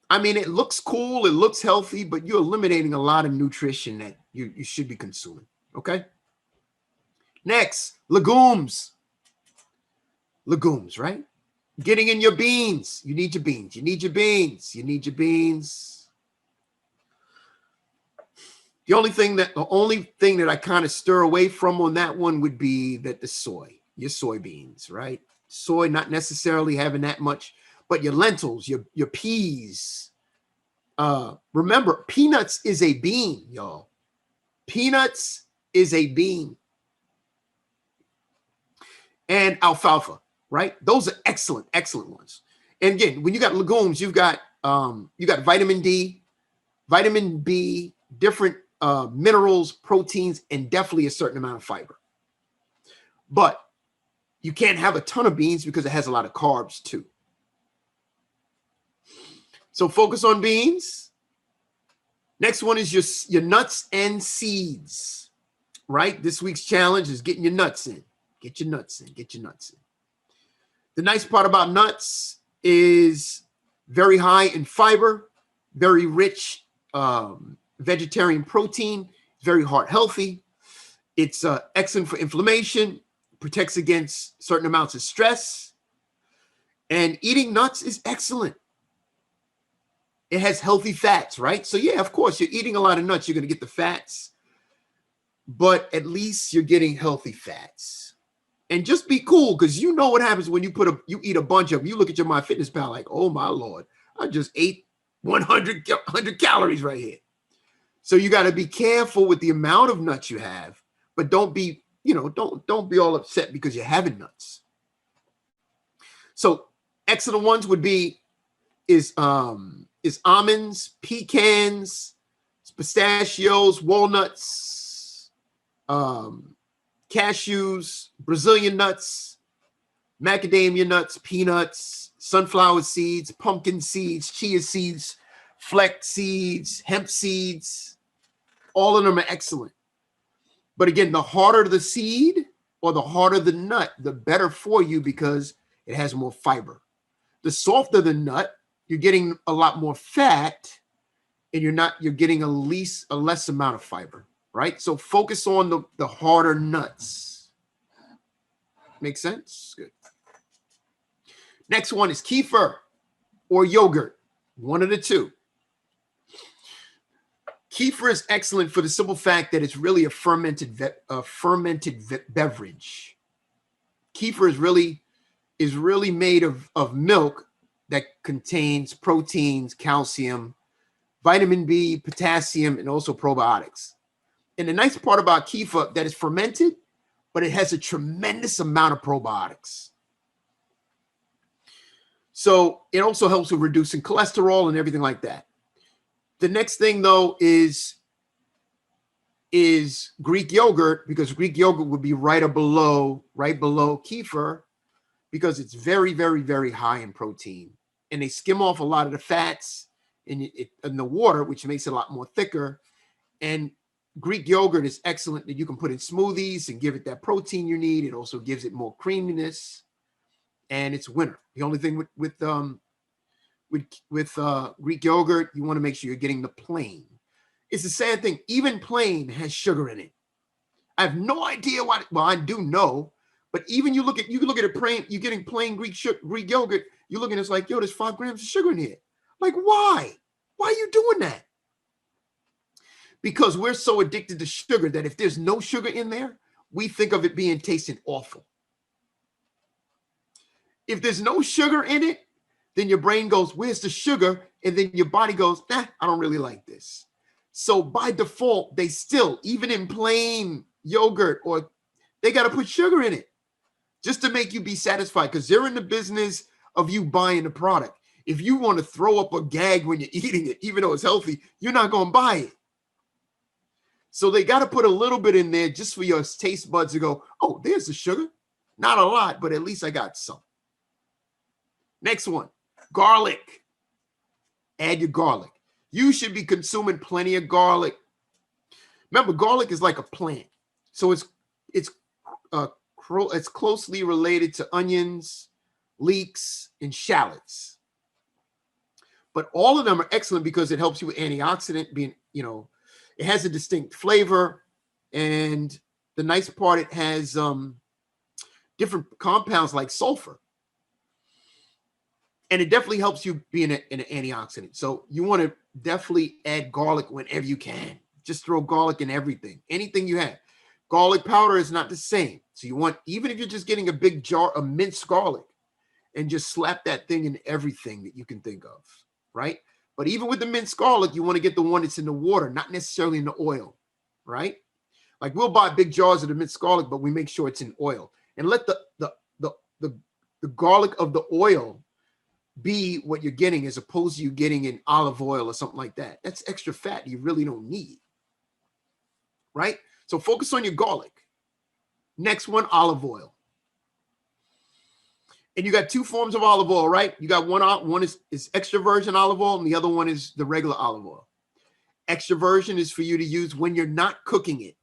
I mean, it looks cool, it looks healthy, but you're eliminating a lot of nutrition that you should be consuming, okay? Next, legumes. Legumes, right? Getting in your beans. You need your beans. You need your beans. You need your beans. The only thing that I kind of stir away from on that one would be that the soy, your soybeans, right? Soy not necessarily having that much, but your lentils, your peas. Remember, peanuts is a bean, y'all. Peanuts is a bean. And alfalfa, right? Those are excellent, excellent ones. And again, when you got legumes, you got vitamin D, vitamin B, different minerals, proteins, and definitely a certain amount of fiber. But you can't have a ton of beans because it has a lot of carbs too. So focus on beans. Next one is your nuts and seeds, right? This week's challenge is getting your nuts in. Get your nuts in. Get your nuts in. The nice part about nuts is very high in fiber, very rich vegetarian protein, very heart healthy. It's excellent for inflammation, protects against certain amounts of stress. And eating nuts is excellent. It has healthy fats, right? So yeah, of course, you're eating a lot of nuts, you're going to get the fats, but at least you're getting healthy fats. And just be cool, because you know what happens when you eat a bunch of them. You look at your MyFitnessPal like, oh my Lord, I just ate 100 calories right here. So you got to be careful with the amount of nuts you have, but don't be don't be all upset because you're having nuts. So excellent ones would be is almonds, pecans, pistachios, walnuts, cashews, Brazilian nuts, macadamia nuts, peanuts, sunflower seeds, pumpkin seeds, chia seeds, flex seeds, hemp seeds. All of them are excellent. But again, the harder the seed or the harder the nut, the better for you because it has more fiber. The softer the nut, you're getting a lot more fat, and you're getting a less amount of fiber, right? So focus on the harder nuts. Make sense? Good. Next one is kefir or yogurt, one of the two. Kefir is excellent for the simple fact that it's really a fermented beverage. Kefir is really made of milk that contains proteins, calcium, vitamin B, potassium, and also probiotics. And the nice part about kefir that is fermented, but it has a tremendous amount of probiotics. So it also helps with reducing cholesterol and everything like that. The next thing, though, is Greek yogurt, because Greek yogurt would be right below kefir, because it's very, very, very high in protein. And they skim off a lot of the fats in the water, which makes it a lot more thicker. And Greek yogurt is excellent that you can put in smoothies and give it that protein you need. It also gives it more creaminess, and it's winter. The only thing with Greek yogurt, you want to make sure you're getting the plain. It's the sad thing. Even plain has sugar in it. I have no idea why. Well, I do know, but even you can look at it plain. You're getting plain Greek yogurt. You're looking, it's like, yo, there's 5 grams of sugar in here. Like, why? Why are you doing that? Because we're so addicted to sugar that if there's no sugar in there, we think of it being tasting awful. If there's no sugar in it, then your brain goes, where's the sugar? And then your body goes, nah, I don't really like this. So by default, they still, even in plain yogurt, or they got to put sugar in it just to make you be satisfied, because they're in the business of you buying the product. If you want to throw up a gag when you're eating it, even though it's healthy, you're not going to buy it. So they got to put a little bit in there just for your taste buds to go, oh, there's the sugar. Not a lot, but at least I got some. Next one, garlic. Add your garlic. You should be consuming plenty of garlic. Remember, garlic is like a plant. So it's closely related to onions, leeks, and shallots. But all of them are excellent because it helps you with antioxidant, it has a distinct flavor. And the nice part, it has different compounds like sulfur. And it definitely helps you be an antioxidant. So you want to definitely add garlic whenever you can. Just throw garlic in everything, anything you have. Garlic powder is not the same. So you want, even if you're just getting a big jar of minced garlic, and just slap that thing in everything that you can think of, right? But even with the minced garlic, you want to get the one that's in the water, not necessarily in the oil, right? Like we'll buy big jars of the minced garlic, but we make sure it's in oil. And let the garlic of the oil be what you're getting, as opposed to you getting in olive oil or something like that. That's extra fat you really don't need, right? So focus on your garlic. Next one, olive oil. And you got 2 forms of olive oil, right? You got one is extra virgin olive oil, and the other one is the regular olive oil. Extra virgin is for you to use when you're not cooking it.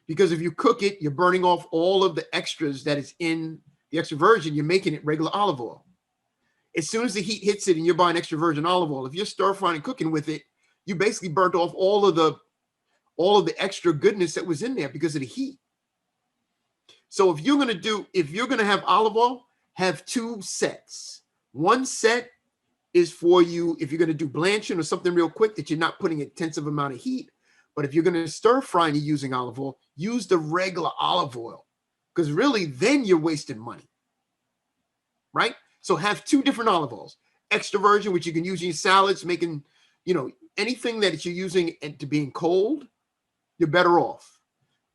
Because if you cook it, you're burning off all of the extras that is in the extra virgin. You're making it regular olive oil. As soon as the heat hits it and you're buying extra virgin olive oil, if you're stir frying and cooking with it, you basically burnt off all of the extra goodness that was in there because of the heat. So if you're going to have olive oil, have 2 sets. One set is for you if you're going to do blanching or something real quick that you're not putting an intensive amount of heat. But if you're going to stir fry and you're using olive oil, use the regular olive oil, because really then you're wasting money, right? So have 2 different olive oils. Extra virgin, which you can use in your salads, making, anything that you're using to being cold, you're better off.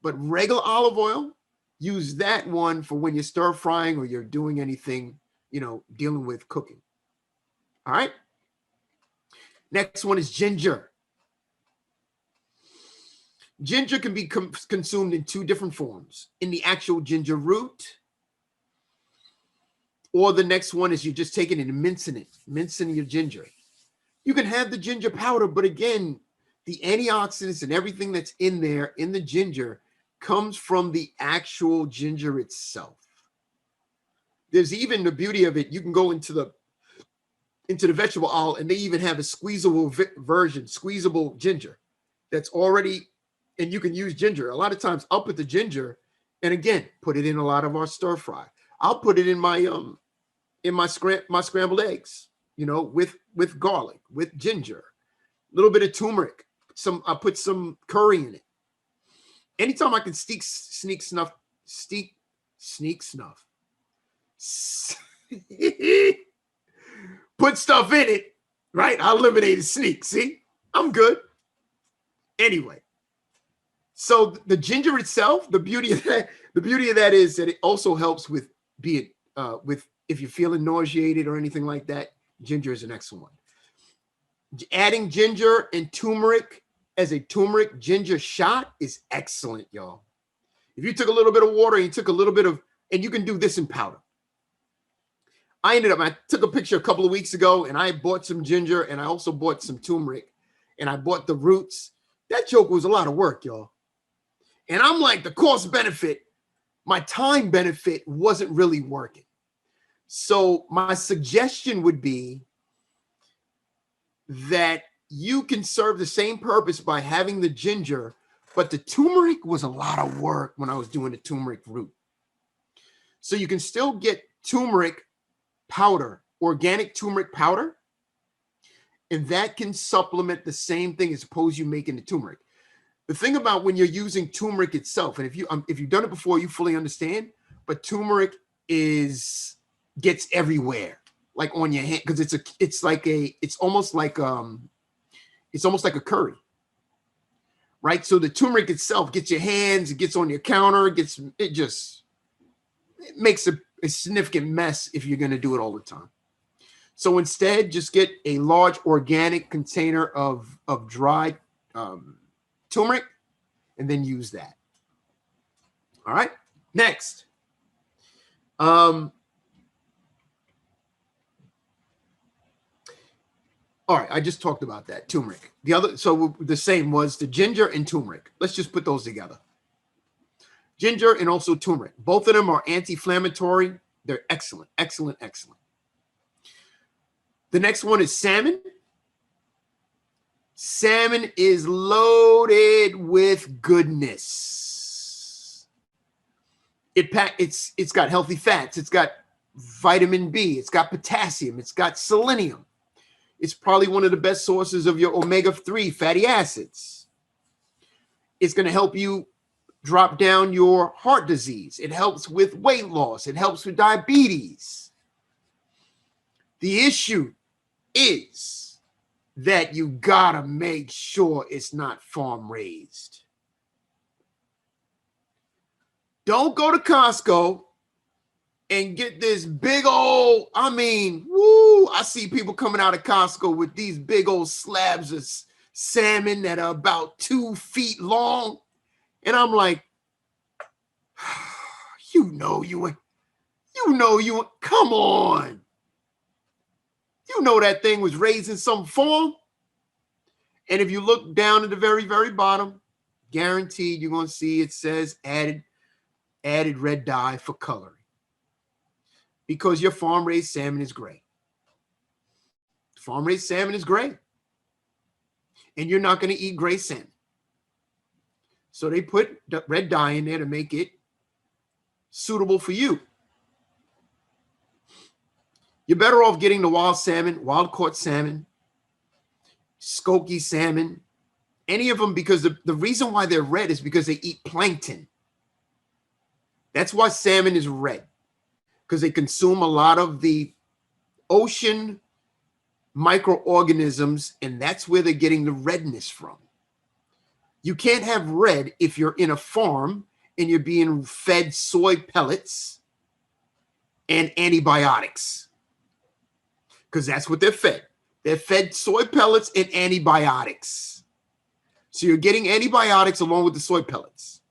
But regular olive oil, use that one for when you're stir frying or you're doing anything, dealing with cooking. All right. Next one is ginger. Ginger can be consumed in 2 different forms: in the actual ginger root, or the next one is you just take it and mincing your ginger. You can have the ginger powder, but again, the antioxidants and everything that's in there in the ginger comes from the actual ginger itself. There's even the beauty of it. You can go into the vegetable aisle, and they even have a squeezable version, squeezable ginger that's already, and you can use ginger. A lot of times I'll put the ginger, and again, put it in a lot of our stir fry. I'll put it in my scrambled eggs, with garlic, with ginger, a little bit of turmeric. I put some curry in it. Anytime I can sneak snuff, put stuff in it, right? I eliminated sneak. See, I'm good. Anyway, So the ginger itself, the beauty of that is that it also helps with being with if you're feeling nauseated or anything like that. Ginger is an excellent one. Adding ginger and turmeric as a turmeric ginger shot is excellent, y'all. If you took a little bit of water and you took a little bit of, and you can do this in powder. I took a picture a couple of weeks ago and I bought some ginger and I also bought some turmeric and I bought the roots. That joke was a lot of work, y'all. And I'm like, the cost benefit, my time benefit wasn't really working. So my suggestion would be that you can serve the same purpose by having the ginger, but the turmeric was a lot of work when I was doing the turmeric root. So you can still get turmeric powder, organic turmeric powder, and that can supplement the same thing as opposed to you making the turmeric. The thing about when you're using turmeric itself, and if you've done it before, you fully understand, but turmeric gets everywhere, like on your hand, because it's almost like a curry, right? So the turmeric itself gets your hands, it gets on your counter, it makes a significant mess if you're going to do it all the time. So instead, just get a large organic container of dried turmeric and then use that. All right. Next. All right. I just talked about that turmeric. So the same was the ginger and turmeric. Let's just put those together. Ginger and also turmeric. Both of them are anti-inflammatory. They're excellent, excellent, excellent. The next one is salmon. Salmon is loaded with goodness. It's got healthy fats. It's got vitamin B. It's got potassium. It's got selenium. It's probably one of the best sources of your omega-3 fatty acids. It's going to help you drop down your heart disease. It helps with weight loss. It helps with diabetes. The issue is that you gotta make sure it's not farm raised. Don't go to Costco and get this big old, I see people coming out of Costco with these big old slabs of salmon that are about 2 feet long. And I'm like, come on. You know that thing was raised in some farm. And if you look down at the very, very bottom, guaranteed you're going to see it says added red dye for coloring. Because your farm-raised salmon is great. Farm-raised salmon is great. And you're not going to eat gray salmon. So they put the red dye in there to make it suitable for you. You're better off getting the wild salmon, wild-caught salmon, Skokie salmon, any of them, because the reason why they're red is because they eat plankton. That's why salmon is red, because they consume a lot of the ocean microorganisms, and that's where they're getting the redness from. You can't have red if you're in a farm and you're being fed soy pellets and antibiotics. Because that's what they're fed. They're fed soy pellets and antibiotics. So you're getting antibiotics along with the soy pellets.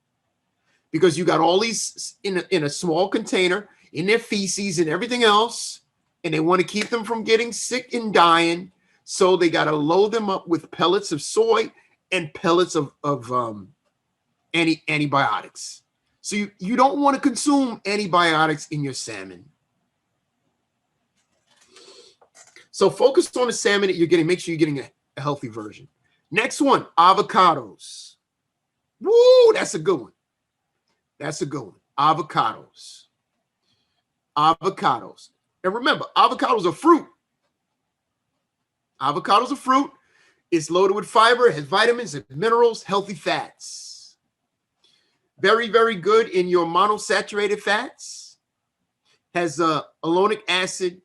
Because you got all these in a small container, in their feces and everything else, and they want to keep them from getting sick and dying. So they got to load them up with pellets of soy and pellets of antibiotics. So you don't want to consume antibiotics in your salmon. So focus on the salmon that you're getting. Make sure you're getting a healthy version. Next one, avocados. Woo, that's a good one. That's a good one. Avocados. Avocados. And remember, avocados are fruit. Avocados are fruit. It's loaded with fiber, it has vitamins and minerals, healthy fats. Very, very good in your monosaturated fats. Has alonic acid,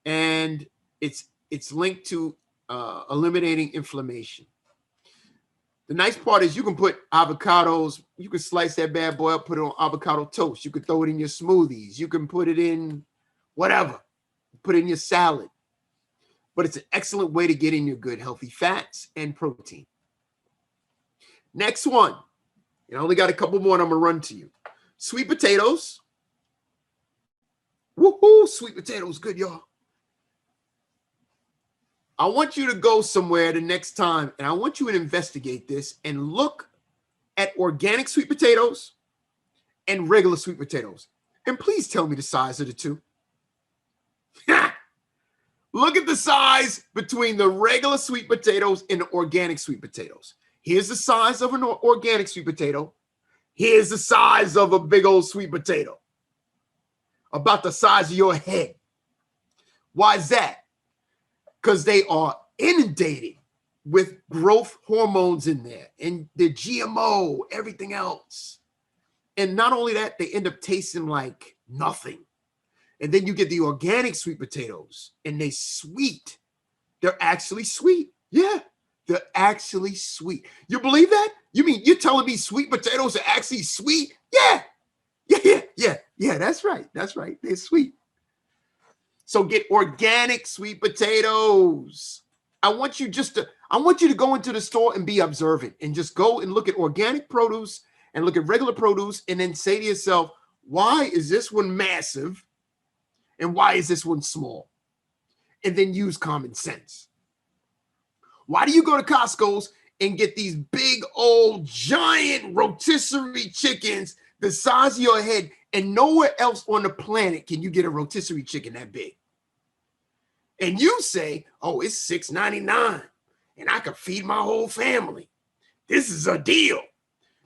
and it's linked to eliminating inflammation. The nice part is you can put avocados, you can slice that bad boy up, put it on avocado toast. You could throw it in your smoothies. You can put it in whatever, put it in your salad. But it's an excellent way to get in your good, healthy fats and protein. Next one. I only got a couple more and I'm going to run to you. Sweet potatoes. Woohoo, sweet potatoes, good, y'all. I want you to go somewhere the next time, and I want you to investigate this and look at organic sweet potatoes and regular sweet potatoes. And please tell me the size of the two. Look at the size between the regular sweet potatoes and the organic sweet potatoes. Here's the size of an organic sweet potato. Here's the size of a big old sweet potato. About the size of your head. Why is that? Because they are inundated with growth hormones in there and the GMO, everything else. And not only that, they end up tasting like nothing. And then you get the organic sweet potatoes and they sweet. They're actually sweet. Yeah, they're actually sweet. You believe that? You mean you're telling me sweet potatoes are actually sweet? Yeah. Yeah, that's right. That's right. They're sweet. So get organic sweet potatoes. I want you to go into the store and be observant and just go and look at organic produce and look at regular produce and then say to yourself, why is this one massive and why is this one small? And then use common sense. Why do you go to Costco's and get these big old giant rotisserie chickens the size of your head, and nowhere else on the planet can you get a rotisserie chicken that big? And you say, oh, it's $6.99 and I can feed my whole family. This is a deal.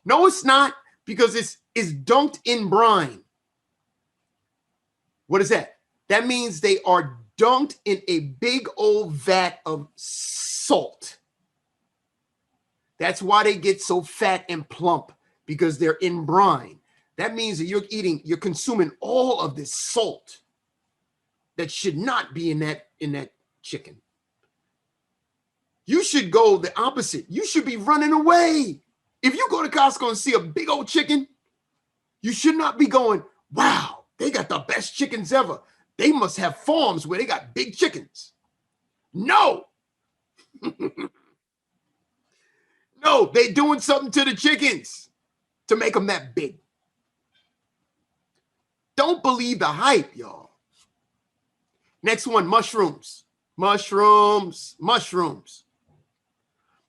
No, it's not, because it's dunked in brine. What is that? That means they are dunked in a big old vat of salt. That's why they get so fat and plump, because they're in brine. That means that you're consuming all of this salt that should not be in that chicken. You should go the opposite. You should be running away. If you go to Costco and see a big old chicken, you should not be going, wow, they got the best chickens ever. They must have farms where they got big chickens. No. No, they're doing something to the chickens to make them that big. Don't believe the hype, y'all. Next one, mushrooms. Mushrooms.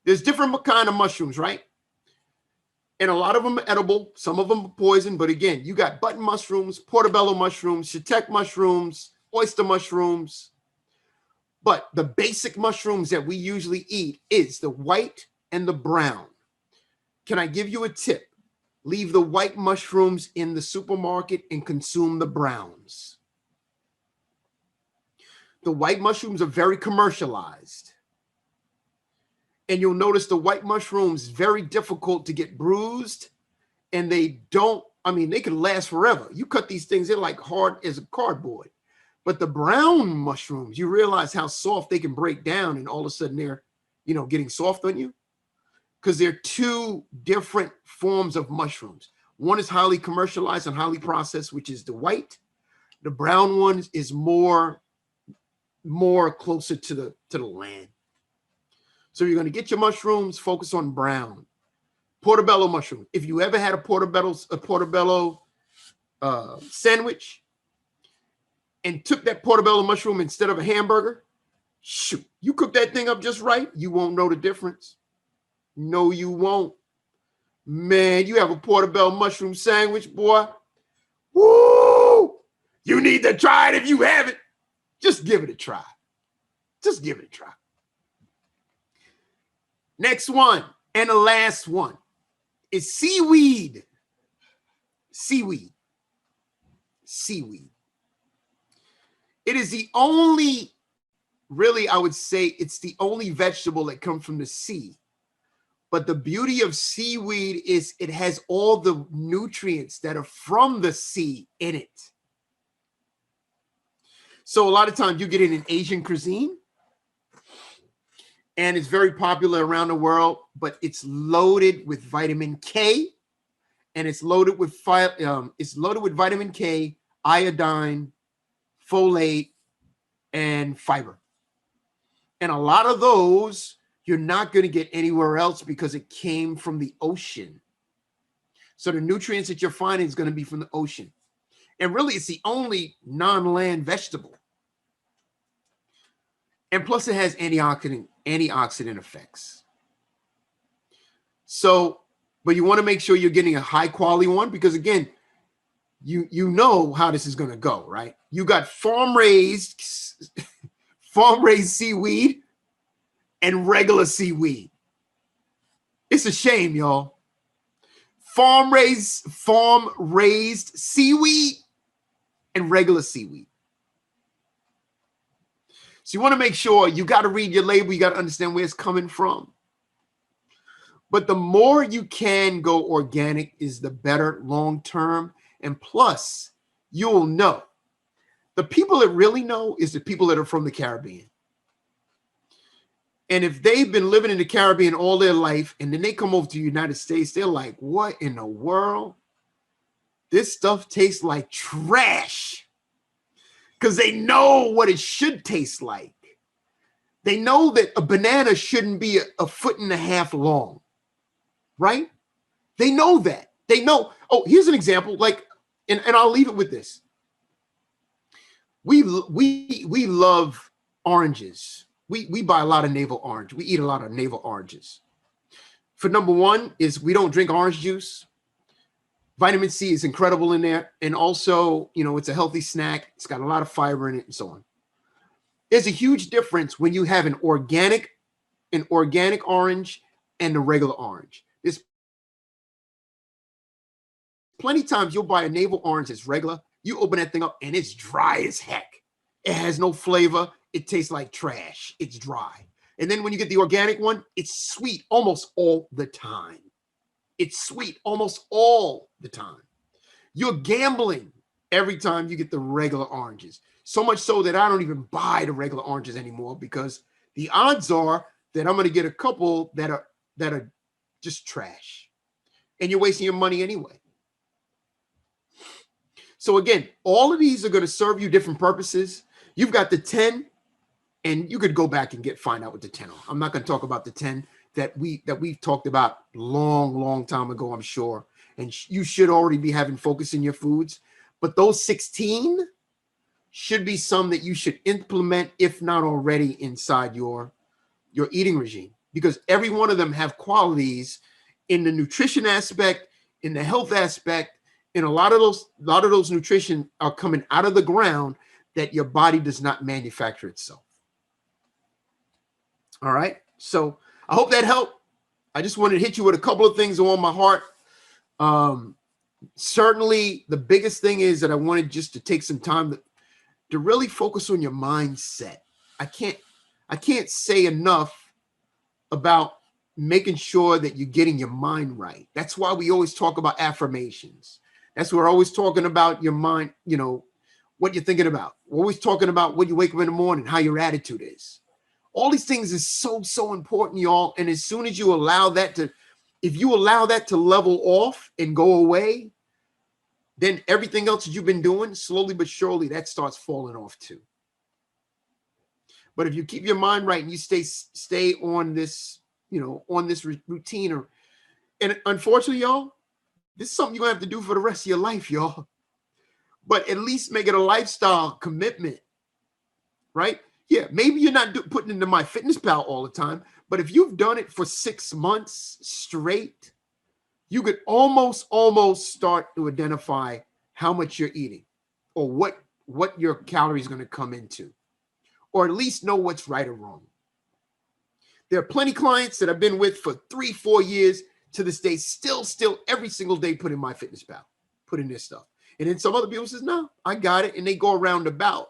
There's different kind of mushrooms, right? And a lot of them are edible. Some of them are poison. But again, you got button mushrooms, portobello mushrooms, shiitake mushrooms, oyster mushrooms. But the basic mushrooms that we usually eat is the white and the brown. Can I give you a tip? Leave the white mushrooms in the supermarket and consume the browns. The white mushrooms are very commercialized. And you'll notice the white mushrooms, very difficult to get bruised. And they can last forever. You cut these things, they're like hard as a cardboard. But the brown mushrooms, you realize how soft they can break down, and all of a sudden they're, getting soft on you. Because they're two different forms of mushrooms. One is highly commercialized and highly processed, which is the white. The brown one is more closer to the land. So you're going to get your mushrooms, focus on brown. Portobello mushroom. If you ever had a portobello sandwich and took that portobello mushroom instead of a hamburger, shoot, you cook that thing up just right, you won't know the difference. No, you won't. Man, you have a portobello mushroom sandwich, boy. Woo! You need to try it if you haven't. Just give it a try. Just give it a try. Next one, and the last one, is seaweed. Seaweed. It is the only, really, I would say it's the only vegetable that comes from the sea. But the beauty of seaweed is it has all the nutrients that are from the sea in it. So a lot of times you get it in Asian cuisine. and it's very popular around the world, but it's loaded with vitamin K, and it's loaded with vitamin K, iodine, folate, and fiber. And a lot of those you're not going to get anywhere else because it came from the ocean. So the nutrients that you're finding is going to be from the ocean. And really, it's the only non-land vegetable. And plus, it has antioxidant effects. So, but you want to make sure you're getting a high quality one, because again, you know how this is going to go, right? You got farm raised seaweed and regular seaweed. It's a shame, y'all. Farm raised seaweed and regular seaweed. So you want to make sure you got to read your label. You got to understand where it's coming from. But the more you can go organic is the better long term. And plus, you'll know. The people that really know is the people that are from the Caribbean. And if they've been living in the Caribbean all their life and then they come over to the United States, they're like, what in the world? This stuff tastes like trash. Because they know what it should taste like. They know that a banana shouldn't be a foot and a half long, right? They know that. They know. Oh, here's an example. Like, and I'll leave it with this. We love oranges. We buy a lot of navel orange. We eat a lot of navel oranges. For number one is we don't drink orange juice. Vitamin C is incredible in there. And also, you know, it's a healthy snack. It's got a lot of fiber in it and so on. There's a huge difference when you have an organic orange and a regular orange. There's plenty of times you'll buy a navel orange that's regular. You open that thing up and it's dry as heck. It has no flavor. It tastes like trash. It's dry. And then when you get the organic one, it's sweet almost all the time. It's sweet almost all the time. You're gambling every time you get the regular oranges. So much so that I don't even buy the regular oranges anymore, because the odds are that I'm going to get a couple that are just trash. And you're wasting your money anyway. So again, all of these are going to serve you different purposes. You've got the 10, and you could go back and find out what the 10 are. I'm not going to talk about the 10 that we've talked about long time ago, I'm sure. And you should already be having focus in your foods. But those 16 should be some that you should implement, if not already, inside your eating regime. Because every one of them have qualities in the nutrition aspect, in the health aspect, and a lot of those nutrition are coming out of the ground that your body does not manufacture itself. All right. So I hope that helped. I just wanted to hit you with a couple of things on my heart. Certainly the biggest thing is that I wanted just to take some time to really focus on your mindset. I can't say enough about making sure that you're getting your mind right. That's why we always talk about affirmations. That's why we're always talking about your mind, you know, what you're thinking about. We're always talking about when you wake up in the morning, how your attitude is. All these things is so important, y'all. And as soon as you allow that if you allow that to level off and go away, then everything else that you've been doing, slowly but surely, that starts falling off too. But if you keep your mind right and you stay on this, you know, on this routine, and unfortunately, y'all, this is something you're gonna have to do for the rest of your life, y'all. But at least make it a lifestyle commitment, right? Yeah, maybe you're not putting into MyFitnessPal all the time, but if you've done it for 6 months straight, you could almost start to identify how much you're eating or what your calories are going to come into, or at least know what's right or wrong. There are plenty of clients that I've been with for 3-4 years to this day, still every single day put in MyFitnessPal, put in this stuff. And then some other people says, no, I got it. And they go around about.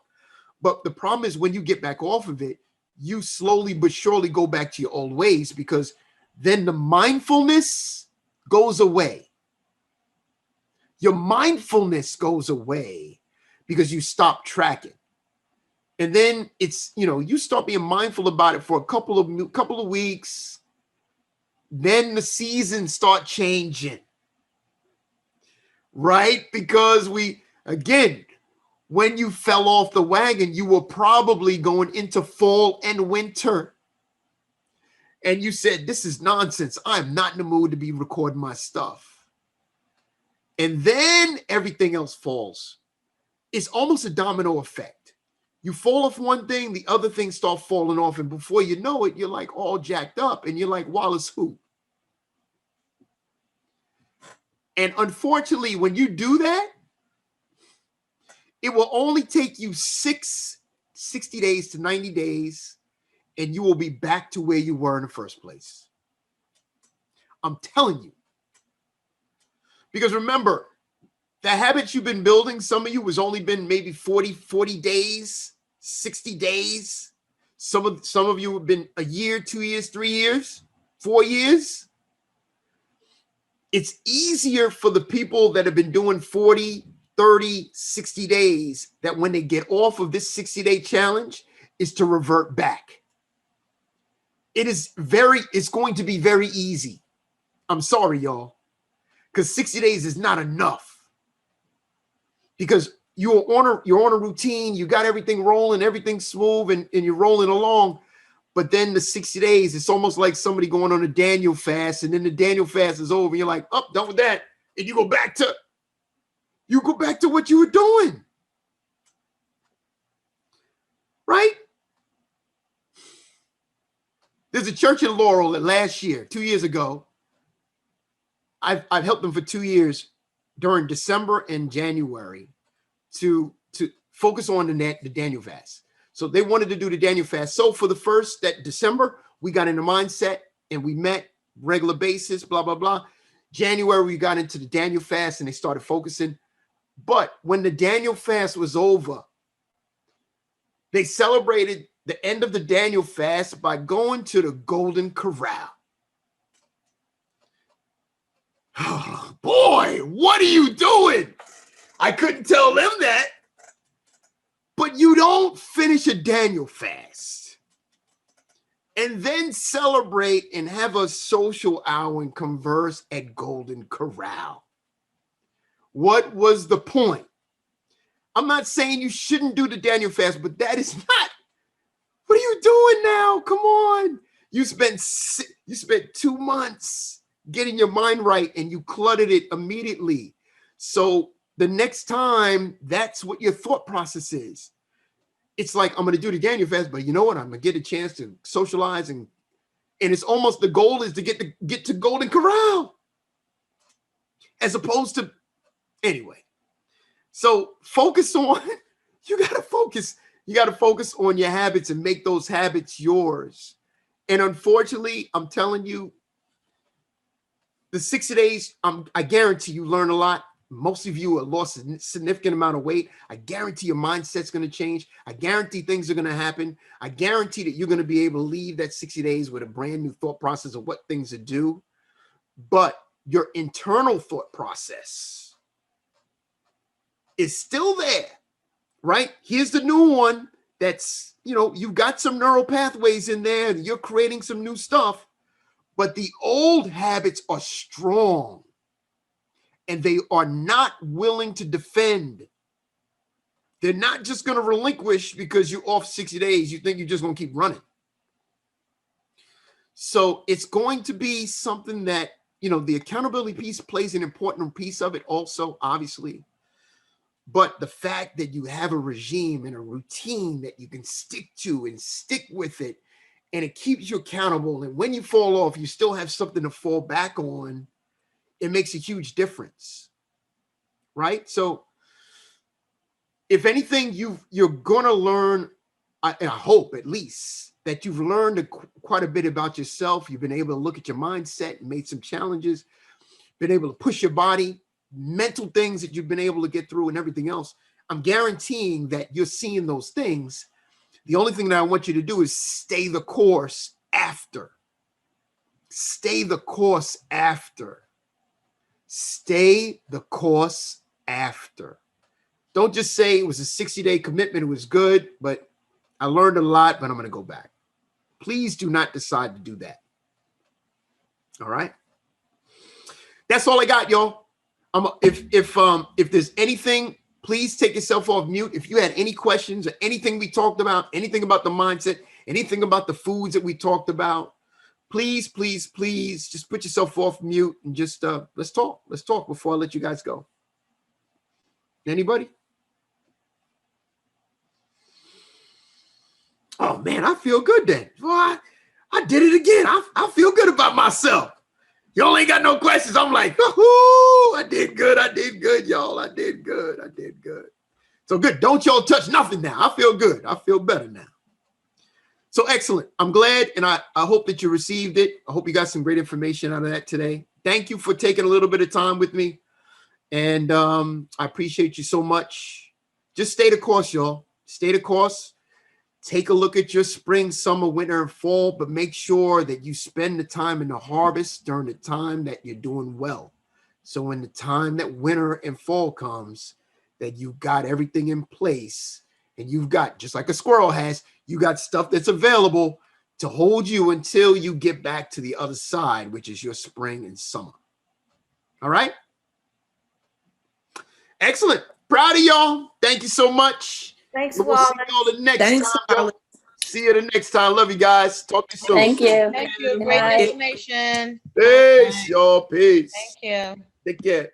But the problem is when you get back off of it, you slowly but surely go back to your old ways, because then the mindfulness goes away. Your mindfulness goes away because you stop tracking. And then it's, you start being mindful about it for a couple of weeks. Then the seasons start changing, right? Because again, when you fell off the wagon, you were probably going into fall and winter. And you said, this is nonsense. I'm not in the mood to be recording my stuff. And then everything else falls. It's almost a domino effect. You fall off one thing, the other things start falling off. And before you know it, you're like all jacked up and you're like, Wallace who? And unfortunately, when you do that, it will only take you 60 days to 90 days, and you will be back to where you were in the first place. I'm telling you. Because remember, the habits you've been building, some of you has only been maybe 40 days, 60 days. Some of you have been a year, 2 years, 3 years, 4 years. It's easier for the people that have been doing 40, 30, 60 days, that when they get off of this 60-day challenge, is to revert back. It's going to be very easy. I'm sorry, y'all, because 60 days is not enough. Because you're on a routine, you got everything rolling, everything's smooth, and you're rolling along. But then the 60 days, it's almost like somebody going on a Daniel fast, and then the Daniel fast is over, and you're like, oh, done with that. And you go back to what you were doing. Right? There's a church in Laurel that last year, 2 years ago, I've helped them for 2 years during December and January to focus on the Daniel fast. So they wanted to do the Daniel fast. So for that December, we got in the mindset and we met regular basis, blah, blah, blah. January, we got into the Daniel fast and they started focusing. But when the Daniel fast was over, they celebrated the end of the Daniel fast by going to the Golden Corral. Oh, boy, what are you doing? I couldn't tell them that. But you don't finish a Daniel fast and then celebrate and have a social hour and converse at Golden Corral. What was the point? I'm not saying you shouldn't do the Daniel fast, but that is not. What are you doing now? Come on. You spent 2 months getting your mind right and you cluttered it immediately. So the next time, that's what your thought process is. It's like, I'm going to do the Daniel fast, but you know what? I'm going to get a chance to socialize. And it's almost, the goal is to get to Golden Corral. As opposed to, anyway. So focus on, you got to focus on your habits and make those habits yours. And unfortunately, I'm telling you, the 60 days, I guarantee you learn a lot. Most of you have lost a significant amount of weight. I guarantee your mindset's going to change. I guarantee things are going to happen. I guarantee that you're going to be able to leave that 60 days with a brand new thought process of what things to do. But your internal thought process is still there, right? Here's the new one that's, you've got some neural pathways in there and you're creating some new stuff, but the old habits are strong. And they are not willing to defend. They're not just going to relinquish because you're off 60 days. You think you're just going to keep running. So it's going to be something that, the accountability piece plays an important piece of it also, obviously. But the fact that you have a regime and a routine that you can stick to and stick with it, and it keeps you accountable. And when you fall off, you still have something to fall back on. It makes a huge difference, right? So if anything, you're going to learn, I hope at least, that you've learned quite a bit about yourself. You've been able to look at your mindset and made some challenges, been able to push your body, mental things that you've been able to get through and everything else. I'm guaranteeing that you're seeing those things. The only thing that I want you to do is stay the course after. Stay the course after. Stay the course after. Don't just say it was a 60-day commitment. It was good, but I learned a lot, but I'm going to go back. Please do not decide to do that. All right. That's all I got, y'all. If there's anything, please take yourself off mute. If you had any questions or anything we talked about, anything about the mindset, anything about the foods that we talked about, please, please, please just put yourself off mute and just let's talk. Let's talk before I let you guys go. Anybody? Oh man, I feel good then. Boy, I did it again. I feel good about myself. Y'all ain't got no questions. I'm like, I did good. I did good, y'all. I did good. I did good. So good. Don't y'all touch nothing now. I feel good. I feel better now. So excellent. I'm glad, and I hope that you received it. I hope you got some great information out of that today. Thank you for taking a little bit of time with me. And I appreciate you so much. Just stay the course, y'all. Stay the course. Take a look at your spring, summer, winter, and fall, but make sure that you spend the time in the harvest during the time that you're doing well. So when the time that winter and fall comes, that you got everything in place, and you've got, just like a squirrel has, you got stuff that's available to hold you until you get back to the other side, which is your spring and summer. All right? Excellent. Proud of y'all. Thank you so much. Thanks, We'll see y'all the next time. Y'all. See you the next time. Love you guys. Talk to you soon. Thank you. Thank you. Great information. Peace, y'all. Peace. Thank you. Take care.